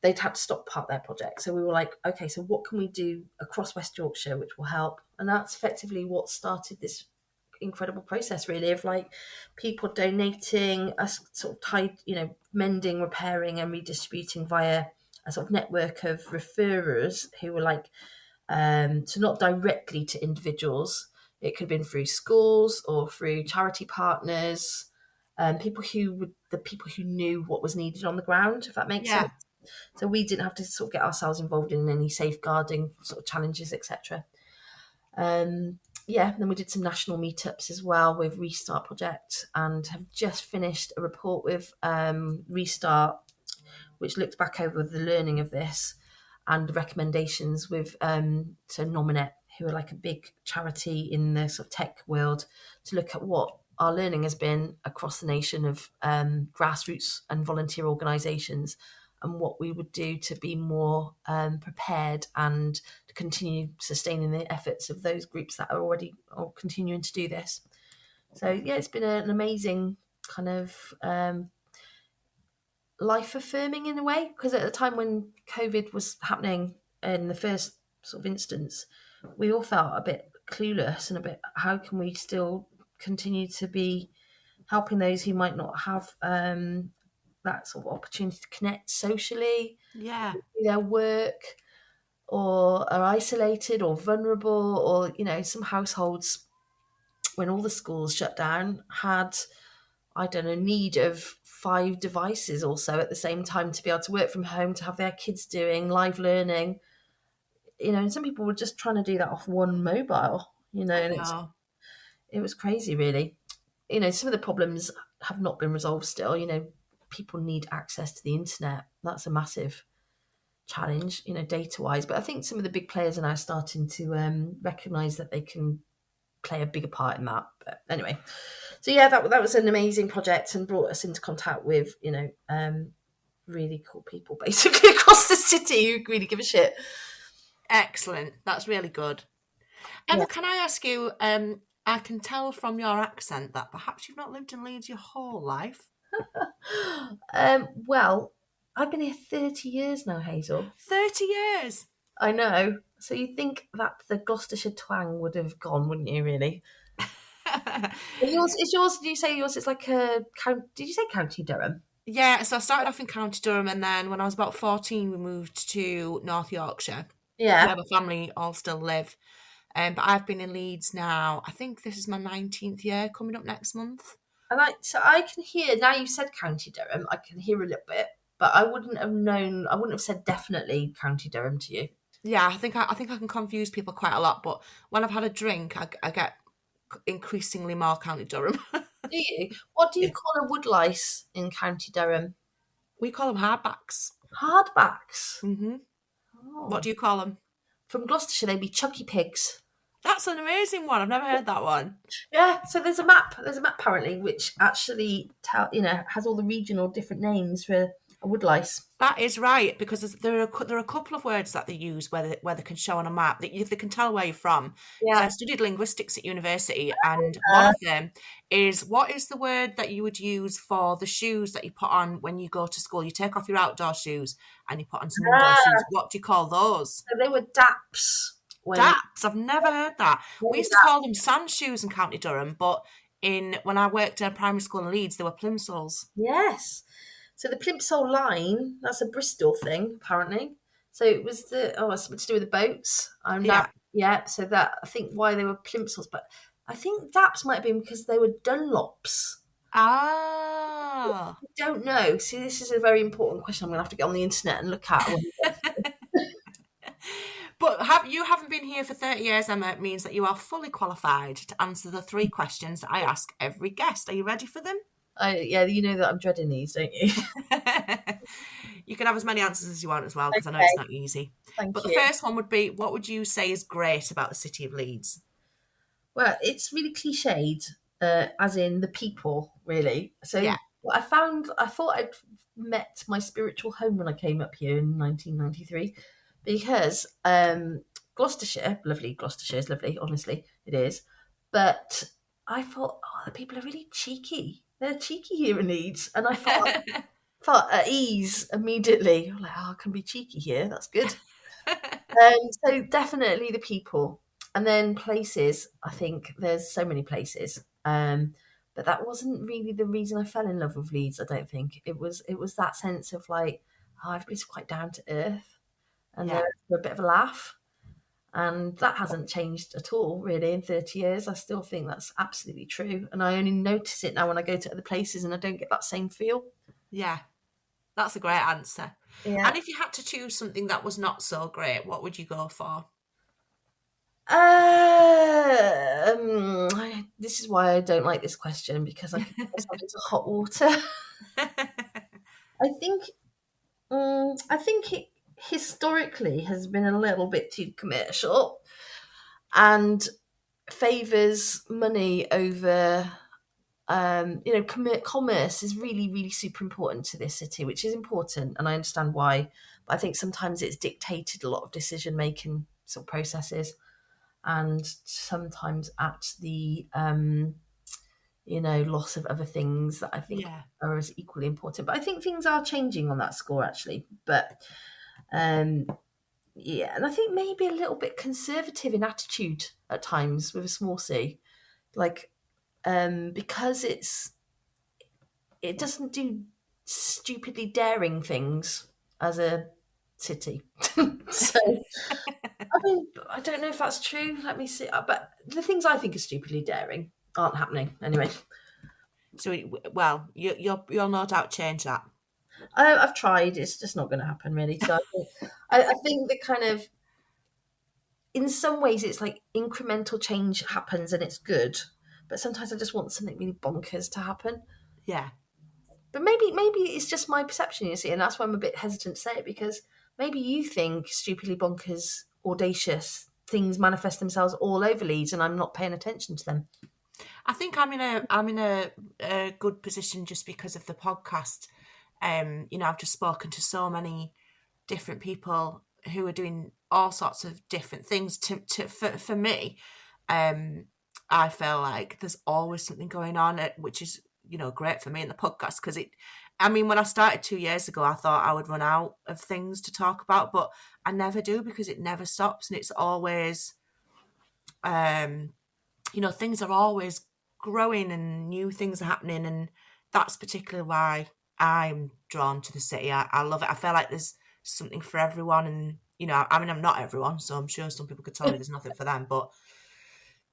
They'd had to stop part of their project, so we were like, okay, so what can we do across West Yorkshire which will help? And that's effectively what started this incredible process, really, of like people donating, us sort of tied, mending, repairing, and redistributing via a sort of network of referrers who were like. So not directly to individuals. It could have been through schools or through charity partners, people who knew what was needed on the ground, if that makes sense. So we didn't have to sort of get ourselves involved in any safeguarding sort of challenges, etc. Then we did some national meetups as well with Restart Project, and have just finished a report with Restart, which looked back over the learning of this and recommendations with so Nominet, who are like a big charity in the sort of tech world, to look at what our learning has been across the nation of grassroots and volunteer organisations, and what we would do to be more prepared and to continue sustaining the efforts of those groups that are already continuing to do this. So yeah, it's been an amazing kind of life affirming in a way, because at the time when COVID was happening in the first sort of instance, we all felt a bit clueless and a bit, how can we still continue to be helping those who might not have that sort of opportunity to connect socially, do their work, or are isolated or vulnerable, or some households, when all the schools shut down, had, I don't know, need of 5 devices or so at the same time to be able to work from home, to have their kids doing live learning. And some people were just trying to do that off one mobile, and it was crazy, really. Some of the problems have not been resolved still. People need access to the internet. That's a massive challenge, data-wise. But I think some of the big players are now starting to recognise that they can play a bigger part in that. But anyway, so yeah, that was an amazing project and brought us into contact with really cool people basically across the city who really give a shit. Excellent. That's really good. Emma, Can I ask you, I can tell from your accent that perhaps you've not lived in Leeds your whole life. Well, I've been here 30 years now, Hazel. 30 years? I know. So you'd think that the Gloucestershire twang would have gone, wouldn't you, really? Yours, did you say yours is like did you say County Durham? Yeah, so I started off in County Durham, and then when I was about 14, we moved to North Yorkshire. Yeah. Where my family all still live. But I've been in Leeds now, I think this is my 19th year, coming up next month. And I can hear, now you said County Durham, I can hear a little bit, but I wouldn't have known. I wouldn't have said definitely County Durham to you. Yeah, I think I can confuse people quite a lot, but when I've had a drink, I get increasingly more County Durham. Do you? What do you Yeah. call a woodlice in County Durham? We call them hardbacks. Hardbacks. Mm-hmm. What Oh. do you call them? From Gloucestershire, they'd be chucky pigs. That's an amazing one. I've never heard that one. Yeah, so there's a map. There's a map apparently which actually has all the regional different names for a woodlice. That is right, because there are a couple of words that they use where they can show on a map that they can tell where you're from. Because I Yeah. studied linguistics at university, and one of them is, what is the word that you would use for the shoes that you put on when you go to school? You take off your outdoor shoes and you put on some indoor shoes. What do you call those? So they were daps. Daps. I've never heard that. We used to Daps. call them sand shoes in County Durham, but when I worked at a primary school in Leeds, they were plimsolls. Yes. So the Plimsoll line, that's a Bristol thing, apparently. So it was it's something to do with the boats. Yeah. So that, I think why they were Plimsolls, but I think Daps might have been because they were Dunlops. Ah. I don't know. See, this is a very important question I'm going to have to get on the internet and look at. But you haven't been here for 30 years, Emma. It means that you are fully qualified to answer the 3 questions that I ask every guest. Are you ready for them? Yeah, you know that I'm dreading these, don't you? You can have as many answers as you want as well, because I know it's not easy. Thank But you. the first one would be, what would you say is great about the city of Leeds? Well, it's really cliched, as in the people, really. So Yeah. what I thought I'd met my spiritual home when I came up here in 1993, because Gloucestershire, lovely, Gloucestershire is lovely, honestly, it is. But I thought, the people are really cheeky. They're cheeky here in Leeds. And I felt at ease immediately. I'm like, I can be cheeky here, that's good. So definitely the people. And then places, I think there's so many places. But that wasn't really the reason I fell in love with Leeds, I don't think. It was that sense of like, everybody's quite down to earth and Yeah. they're a bit of a laugh. And that hasn't changed at all, really, in 30 years. I still think that's absolutely true. And I only notice it now when I go to other places and I don't get that same feel. Yeah. That's a great answer. Yeah. And if you had to choose something that was not so great, what would you go for? This is why I don't like this question, because I can put myself into hot water. I think it historically has been a little bit too commercial and favours money over. Commerce is really, really super important to this city, which is important, and I understand why. But I think sometimes it's dictated a lot of decision making sort of processes, and sometimes at the loss of other things that I think are as equally important. But I think things are changing on that score, actually. But and I think maybe a little bit conservative in attitude at times with a small c, like because it doesn't do stupidly daring things as a city. So I mean, I don't know if that's true. Let me see. But the things I think are stupidly daring aren't happening anyway. So, well, you'll no doubt change that. I've tried. It's just not going to happen, really. So I think that kind of, in some ways, it's like incremental change happens and it's good. But sometimes I just want something really bonkers to happen. Yeah. But maybe it's just my perception, you see, and that's why I'm a bit hesitant to say it, because maybe you think stupidly bonkers, audacious things manifest themselves all over Leeds, and I'm not paying attention to them. I think I'm in a good position just because of the podcast. I've just spoken to so many different people who are doing all sorts of different things. For me, I feel like there's always something going on, which is great for me in the podcast, because when I started 2 years ago, I thought I would run out of things to talk about, but I never do, because it never stops, and it's always, things are always growing and new things are happening, and that's particularly why I'm drawn to the city. I love it. I feel like there's something for everyone, and I'm not everyone, so I'm sure some people could tell me there's nothing for them, but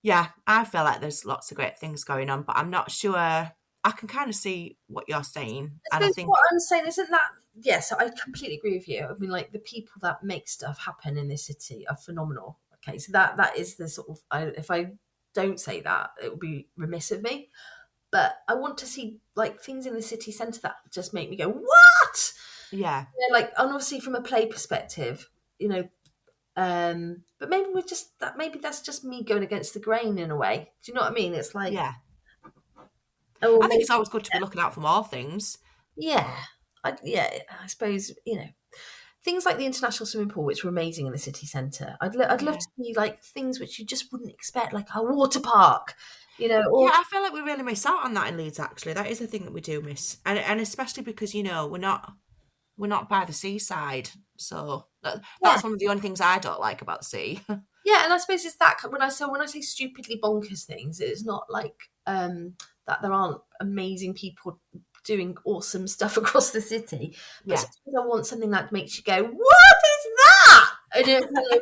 yeah, I feel like there's lots of great things going on, but I'm not sure I can kind of see what you're saying, I and I suppose think what I'm saying isn't that. Yes, I completely agree with you. I mean, like the people that make stuff happen in this city are phenomenal. Okay, so that is the sort of. If I don't say that, it would be remiss of me. But I want to see like things in the city centre that just make me go, what? yeah, Like, and obviously from a play perspective, you know. But maybe we're just that. Maybe that's just me going against the grain in a way. Do you know what I mean? It's like, yeah. oh, I think maybe, it's always good to be looking out for more things. yeah, I suppose things like the international swimming pool, which were amazing in the city centre. I'd love Yeah. to see like things which you just wouldn't expect, like a water park, Yeah, or I feel like we really miss out on that in Leeds. Actually, that is a thing that we do miss, and especially because we're not by the seaside, so yeah, that's one of the only things I don't like about the sea. yeah. And I suppose it's that when I say stupidly bonkers things, it's not like that there aren't amazing people doing awesome stuff across the city, but Yeah. sometimes I want something that makes you go, "What is that?" And it's kind of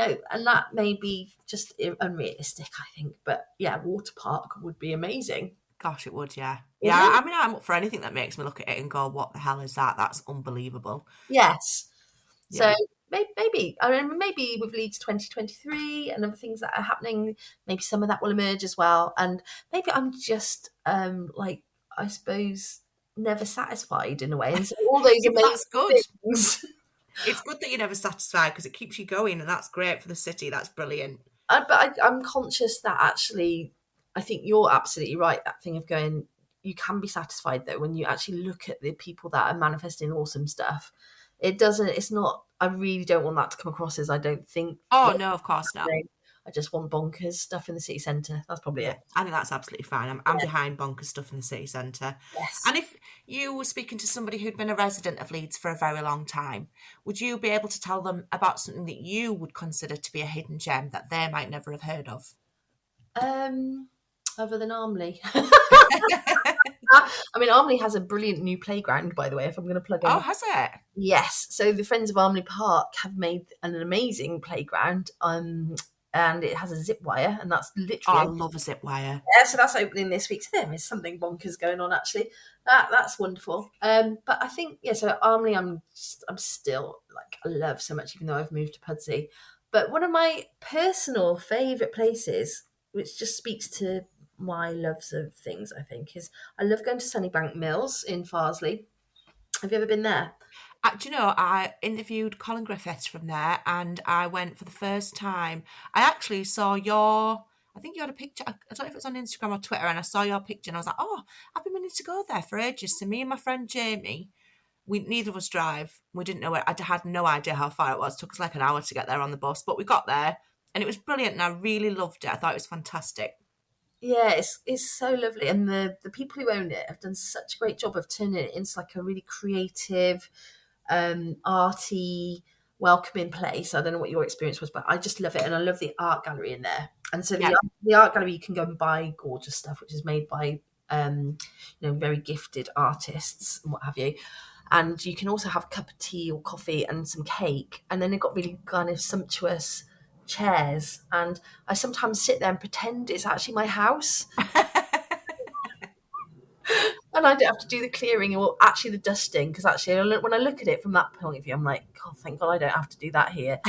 like, and that may be just unrealistic, I think. But yeah, water park would be amazing, Gosh, it would, yeah. Yeah, wouldn't it? I mean, I'm up for anything that makes me look at it and go, what the hell is that? That's unbelievable. Yes. So Yeah. maybe, I mean, maybe with Leeds 2023 and other things that are happening, maybe some of that will emerge as well. And maybe I'm just like, I suppose, never satisfied in a way. And so all those Yeah, but that's amazing good. things. It's good that you're never satisfied because it keeps you going, and that's great for the city. That's brilliant. I'm conscious that actually, I think you're absolutely right. That thing of going, you can be satisfied though when you actually look at the people that are manifesting awesome stuff. It doesn't. It's not. I really don't want that to come across as I don't think. Oh, no, of course not. I just want bonkers stuff in the city centre. That's probably Yeah, it. I think that's absolutely fine. I'm Yeah. behind bonkers stuff in the city centre. Yes. And if you were speaking to somebody who'd been a resident of Leeds for a very long time, would you be able to tell them about something that you would consider to be a hidden gem that they might never have heard of? Other than Armley. I mean, Armley has a brilliant new playground, by the way, if I'm going to plug Oh, any. has it? Yes. So the Friends of Armley Park have made an amazing playground, and it has a zip wire, and that's Oh, I literally. love a zip wire. Yeah, so that's opening this week. So there's something bonkers going on actually. That's wonderful. But I think so Armley, I'm still like I love so much, even though I've moved to Pudsey. But one of my personal favourite places, which just speaks to my loves of things, I think, is I love going to Sunnybank Mills in Farsley. Have you ever been there? Do you know, I interviewed Colin Griffiths from there, and I went for the first time. I actually saw I think you had a picture. I don't know if it was on Instagram or Twitter, and I saw your picture, and I was like, oh, I've been meaning to go there for ages. So me and my friend Jamie, we neither of us drive. We didn't know where. I had no idea how far it was. It took us like an hour to get there on the bus, but we got there, and it was brilliant, and I really loved it. I thought it was fantastic. Yeah, it's so lovely, and the people who own it have done such a great job of turning it into like a really creative, arty, welcoming place. I don't know what your experience was, but I just love it, and I love the art gallery in there. And so Yeah. the art gallery, you can go and buy gorgeous stuff, which is made by very gifted artists and what have you. And you can also have a cup of tea or coffee and some cake, and then they've got really kind of sumptuous chairs, and I sometimes sit there and pretend it's actually my house, and I don't have to do the clearing or actually the dusting, because actually when I look at it from that point of view, I'm like, God, thank God I don't have to do that here.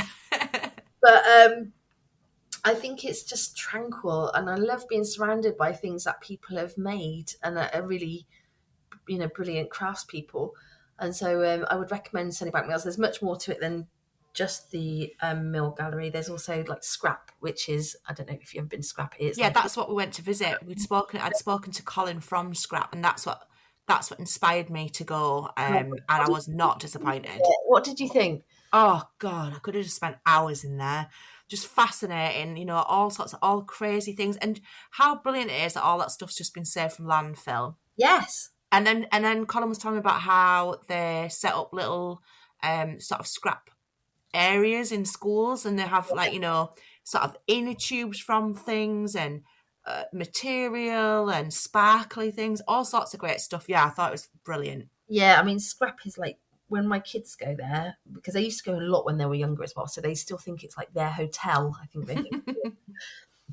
But I think it's just tranquil, and I love being surrounded by things that people have made and are really, brilliant craftspeople. And so I would recommend Sunnybank Mills. There's much more to it than just the mill gallery. There's also like Scrap, which is, I don't know if you've ever been to Scrap. It's Yeah, like, that's what we went to visit. I'd spoken to Colin from Scrap, and that's what inspired me to go. And I was not disappointed. what did you think? Oh God, I could have just spent hours in there. Just fascinating, all sorts of all crazy things, and how brilliant it is that all that stuff's just been saved from landfill. Yes. And then Colin was telling me about how they set up little sort of scrap areas in schools, and they have like sort of inner tubes from things and material and sparkly things, all sorts of great stuff. Yeah, I thought it was brilliant. Yeah, I mean, Scrap is like when my kids go there, because they used to go a lot when they were younger as well, so they still think it's like their hotel. I think they think.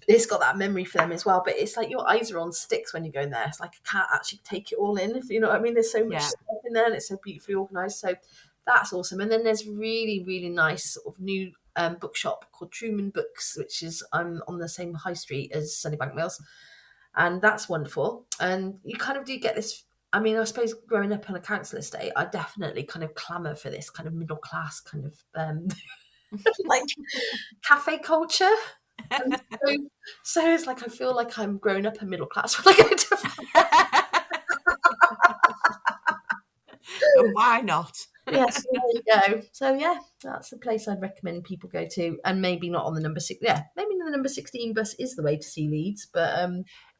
it's got that memory for them as well. But it's like your eyes are on sticks when you go in there. It's like I can't actually take it all in, if you know what I mean. There's so much Yeah. stuff in there, and it's so beautifully organised. So that's awesome. And then there's really, really nice sort of new bookshop called Truman Books, which is on the same high street as Sunnybank Mills, and that's wonderful. And you kind of do get this. I mean, I suppose growing up on a council estate, I definitely kind of clamour for this kind of middle class kind of like cafe culture. And so it's like I feel like I'm growing up a middle class when I go to. And why not? Yes, there you go. So yeah, that's the place I'd recommend people go to, and maybe not on the number 6. Yeah, maybe the number 16 bus is the way to see Leeds, but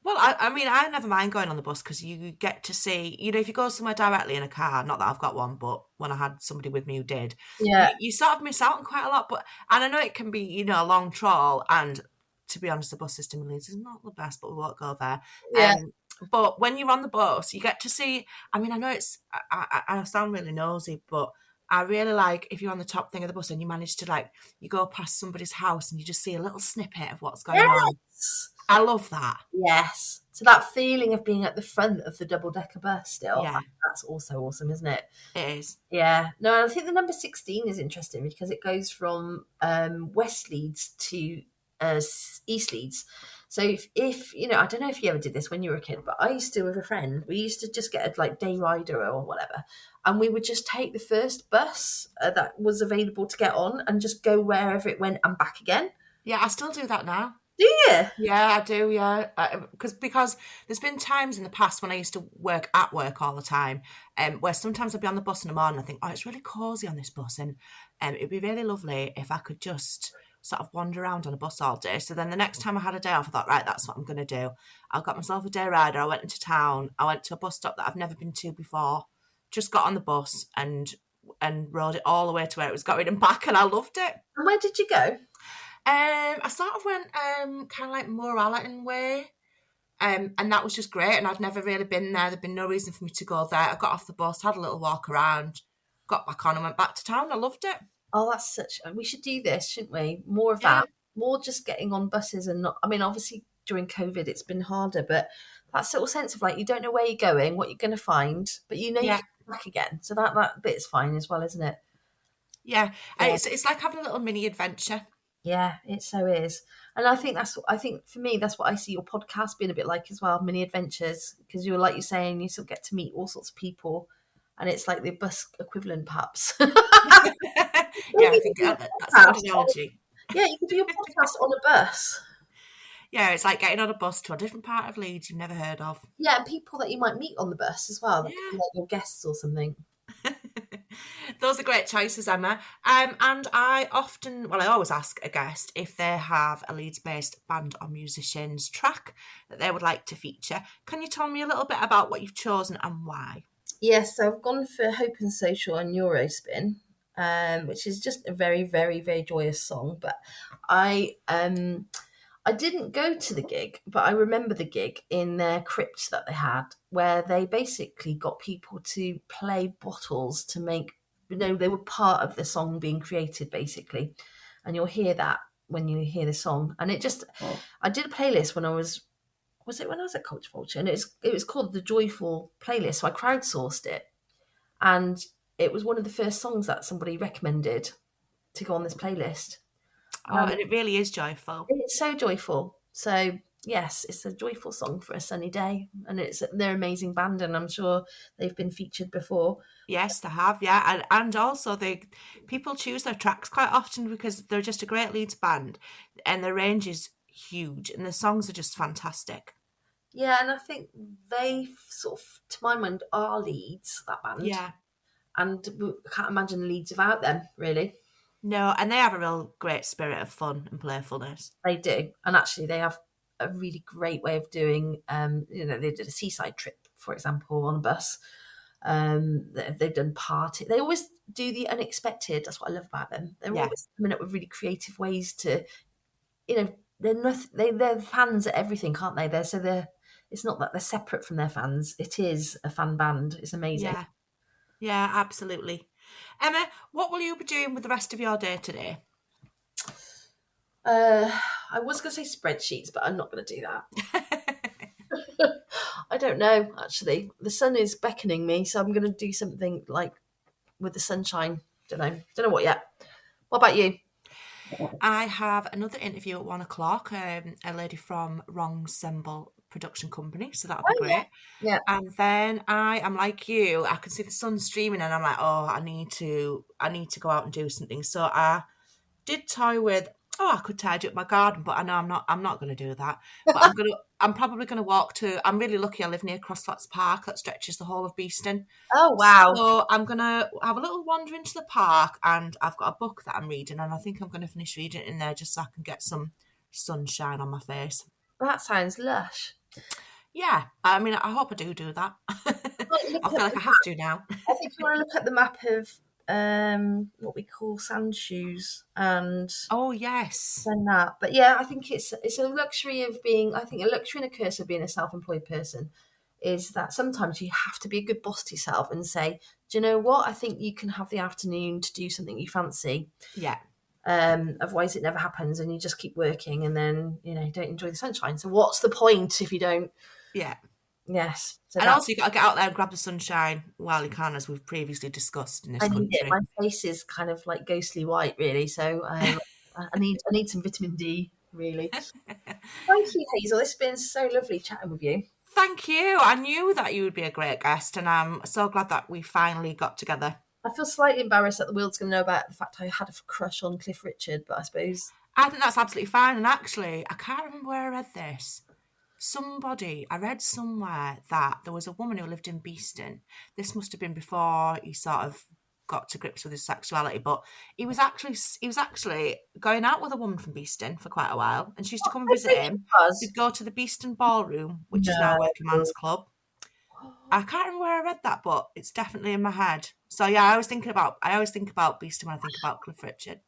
Well, I mean, I never mind going on the bus because you get to see, if you go somewhere directly in a car, not that I've got one, but when I had somebody with me who did, yeah, you sort of miss out on quite a lot. And I know it can be, a long trawl. And to be honest, the bus system in Leeds is not the best, but we won't go there. yeah. But when you're on the bus, you get to see, I mean, I know I sound really nosy, but I really like if you're on the top thing of the bus and you manage to you go past somebody's house and you just see a little snippet of what's going on. Yes. I love that. Yes. So that feeling of being at the front of the double-decker bus still, Yeah. that's also awesome, isn't it? It is. Yeah. No, I think the number 16 is interesting because it goes from West Leeds to East Leeds. So if I don't know if you ever did this when you were a kid, but I used to with a friend. We used to just get a day rider or whatever, and we would just take the first bus that was available to get on and just go wherever it went and back again. Yeah, I still do that now. Do you? Yeah, I do. Yeah, because there's been times in the past when I used to work at work all the time, where sometimes I'd be on the bus in the morning. And I think, oh, it's really cosy on this bus, and it'd be really lovely if I could just sort of wander around on a bus all day. So then the next time I had a day off, I thought, right, that's what I'm going to do. I got myself a day rider. I went into town. I went to a bus stop that I've never been to before. Just got on the bus and rode it all the way to where it was going and back, and I loved it. And where did you go? I sort of went kind of like Moralton way, and that was just great. And I'd never really been there. There'd been no reason for me to go there. I got off the bus, had a little walk around, got back on, and went back to town. I loved it. Oh, that's we should do this, shouldn't we? More of that. More just getting on buses and not. I mean, obviously during COVID, it's been harder, but that sort of sense of you don't know where you're going, what you're going to find, but you can come back again. So that bit's fine as well, isn't it? Yeah. It's like having a little mini adventure. Yeah, it so is. And I think for me, that's what I see your podcast being a bit like as well, mini adventures, because you're like you're saying, you still get to meet all sorts of people, and it's like the bus equivalent, perhaps. Yeah, I think that's a good analogy. Yeah, you can do your podcast on a bus. Yeah, it's like getting on a bus to a different part of Leeds you've never heard of. Yeah, and people that you might meet on the bus as well, like your guests or something. Those are great choices, Emma. And I always ask a guest if they have a Leeds-based band or musicians track that they would like to feature. Can you tell me a little bit about what you've chosen and why? Yes, so I've gone for Hope and Social and Eurospin, which is just a very, very, very joyous song. But I didn't go to the gig, but I remember the gig in their crypt that they had, where they basically got people to play bottles to make, they were part of the song being created, basically. And you'll hear that when you hear the song. And I did a playlist when I was at Culture Vulture? And it was called the Joyful Playlist. So I crowdsourced it. And it was one of the first songs that somebody recommended to go on this playlist. And it really is joyful. It's so joyful. So yes, it's a joyful song for a sunny day, and they're an amazing band, and I'm sure they've been featured before. Yes, they have, yeah, and also people choose their tracks quite often because they're just a great Leeds band, and their range is huge, and the songs are just fantastic. Yeah, and I think they sort of, to my mind, are Leeds, that band. Yeah, and I can't imagine Leeds without them, really. No, and they have a real great spirit of fun and playfulness. They do. And actually they have a really great way of doing, they did a seaside trip, for example, on a bus. They've done party. They always do the unexpected. That's what I love about them. They're always coming up with really creative ways to, they're fans at everything, can't they? It's not that they're separate from their fans. It is a fan band. It's amazing. Yeah, absolutely. Emma, what will you be doing with the rest of your day today? I I was going to say spreadsheets, but I'm not going to do that. I don't know, actually. The sun is beckoning me, so I'm going to do something like with the sunshine. Don't know what yet. What about you? I have another interview at 1:00. A lady from Wrongsemble production company, so that'll be great. Yeah. And then I am like you. I can see the sun streaming, and I'm like, oh, I need to go out and do something. So I did toy with, I could tidy up my garden, but I know I'm not going to do that. But I'm probably going to walk to. I'm really lucky. I live near Crossflats Park that stretches the whole of Beeston. Oh wow! So I'm going to have a little wander into the park, and I've got a book that I'm reading, and I think I'm going to finish reading it in there just so I can get some sunshine on my face. That sounds lush. Yeah, I mean, I hope I do that. I feel like I have to now. I think you want to look at the map of what we call sand shoes and yes, and that. But yeah, I think it's a luxury of being. I think a luxury and a curse of being a self-employed person is that sometimes you have to be a good boss to yourself and say, do you know what? I think you can have the afternoon to do something you fancy. Yeah. Otherwise it never happens and you just keep working and then, don't enjoy the sunshine. So what's the point if you don't? Yeah. Yes. So and also you got to get out there and grab the sunshine while you can, as we've previously discussed in this country. My face is kind of like ghostly white, really. So I need some vitamin D, really. Thank you, Hazel. It's been so lovely chatting with you. Thank you. I knew that you would be a great guest, and I'm so glad that we finally got together. I feel slightly embarrassed that the world's going to know about the fact I had a crush on Cliff Richard, but I suppose... I think that's absolutely fine. And actually, I can't remember where I read this. I read somewhere that there was a woman who lived in Beeston. This must have been before he sort of got to grips with his sexuality, but he was actually going out with a woman from Beeston for quite a while, and she used to come and visit him. He'd go to the Beeston Ballroom, which is now Working Man's Club. I can't remember where I read that, but it's definitely in my head. So yeah, I always think about Beeston when I think about Cliff Richard.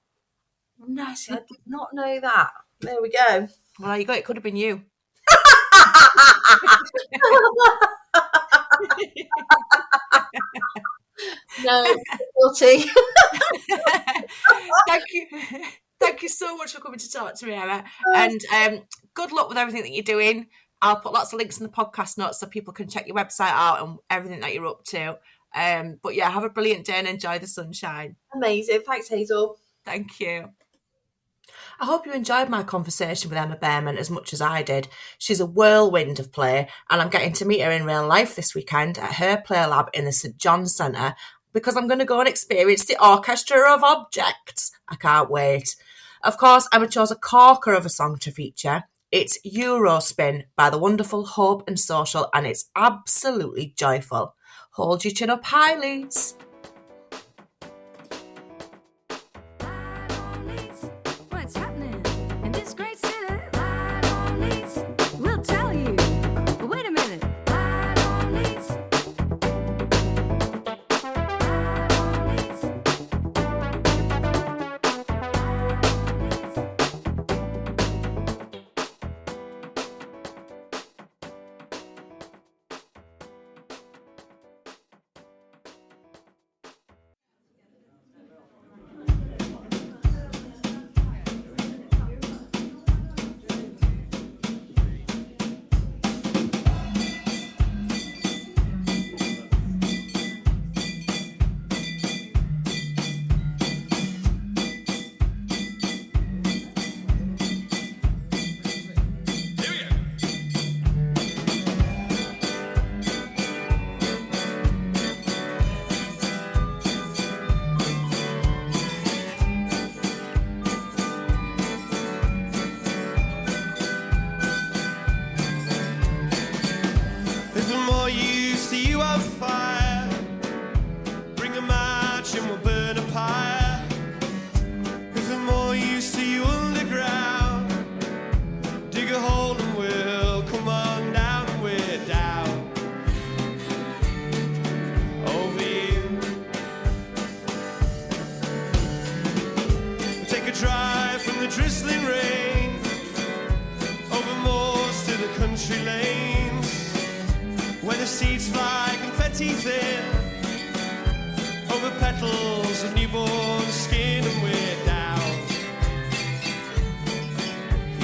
Nice, I did not know that. There we go. Well, there you go. It could have been you. No, guilty. Thank you so much for coming to talk to me, Emma. And good luck with everything that you're doing. I'll put lots of links in the podcast notes so people can check your website out and everything that you're up to. But yeah, have a brilliant day and enjoy the sunshine. Amazing. Thanks, Hazel. Thank you. I hope you enjoyed my conversation with Emma Bearman as much as I did. She's a whirlwind of play, and I'm getting to meet her in real life this weekend at her Playlab in the St John's Centre because I'm going to go and experience the Orchestra of Objects. I can't wait. Of course, Emma chose a corker of a song to feature. It's Eurospin by the wonderful Hope and Social, and it's absolutely joyful. Hold your chin up high, Leeds.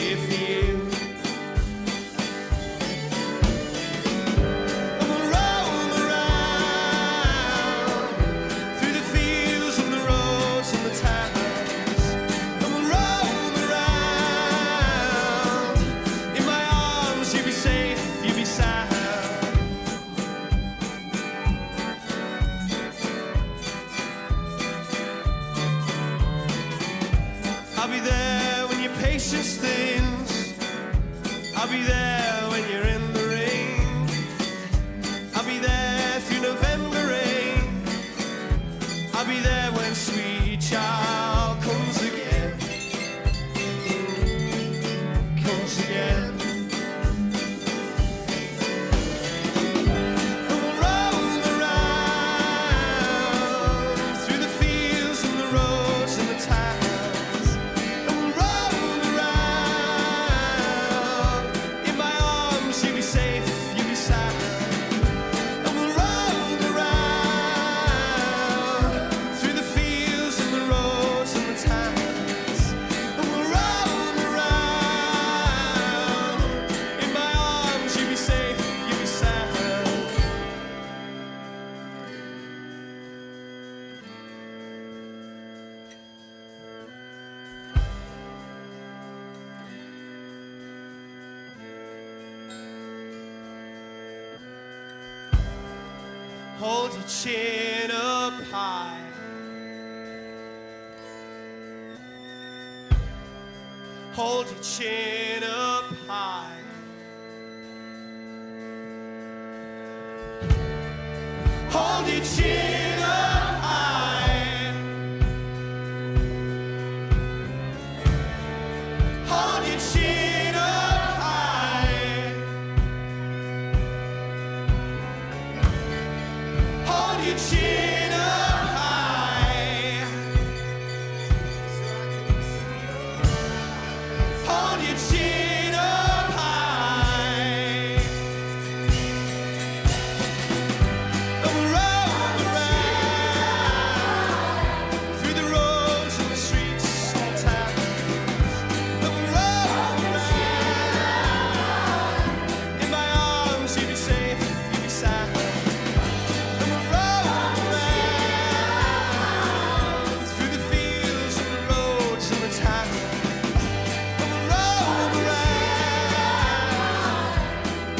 If Hold your chin up high. Hold your chin up high. Hold your chin up high. Hold your chin up high. Hold your chin up high. Hold your chin up high. And we'll roll around through the roads and the streets and the towns. And we'll roll around. In my arms you'll be safe, you'll be sound. And we'll roll around through the fields and the roads and the towns. And we'll roll around.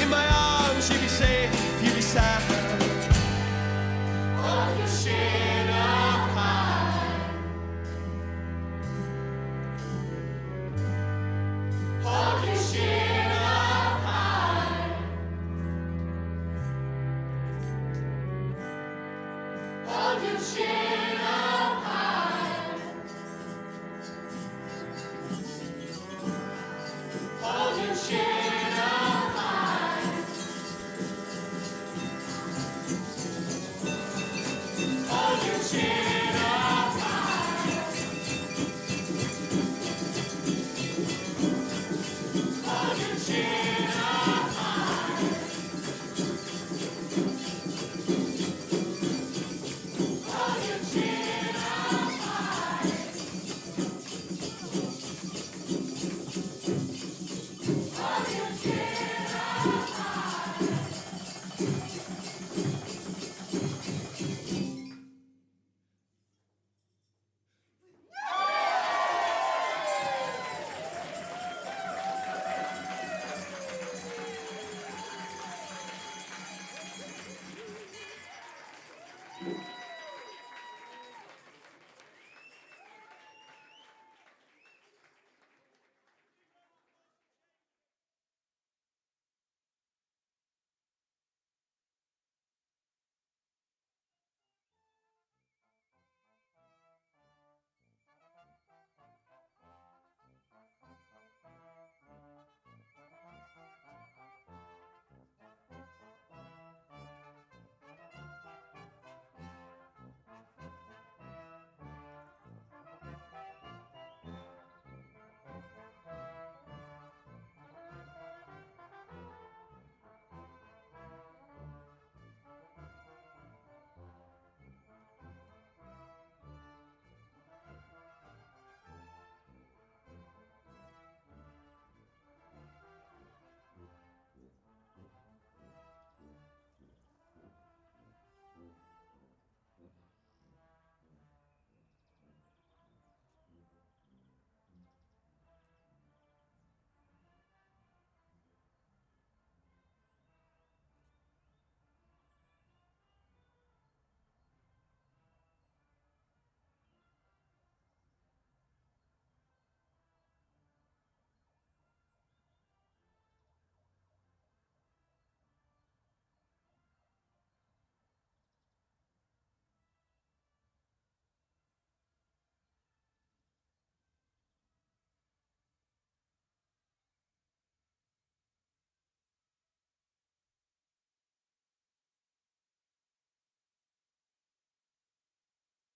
In my arms you'll be safe, you'll be sound. Hold your chin up high. Hold your chin up high. Hold your chin up high. Hold your chin up high. Hold your chin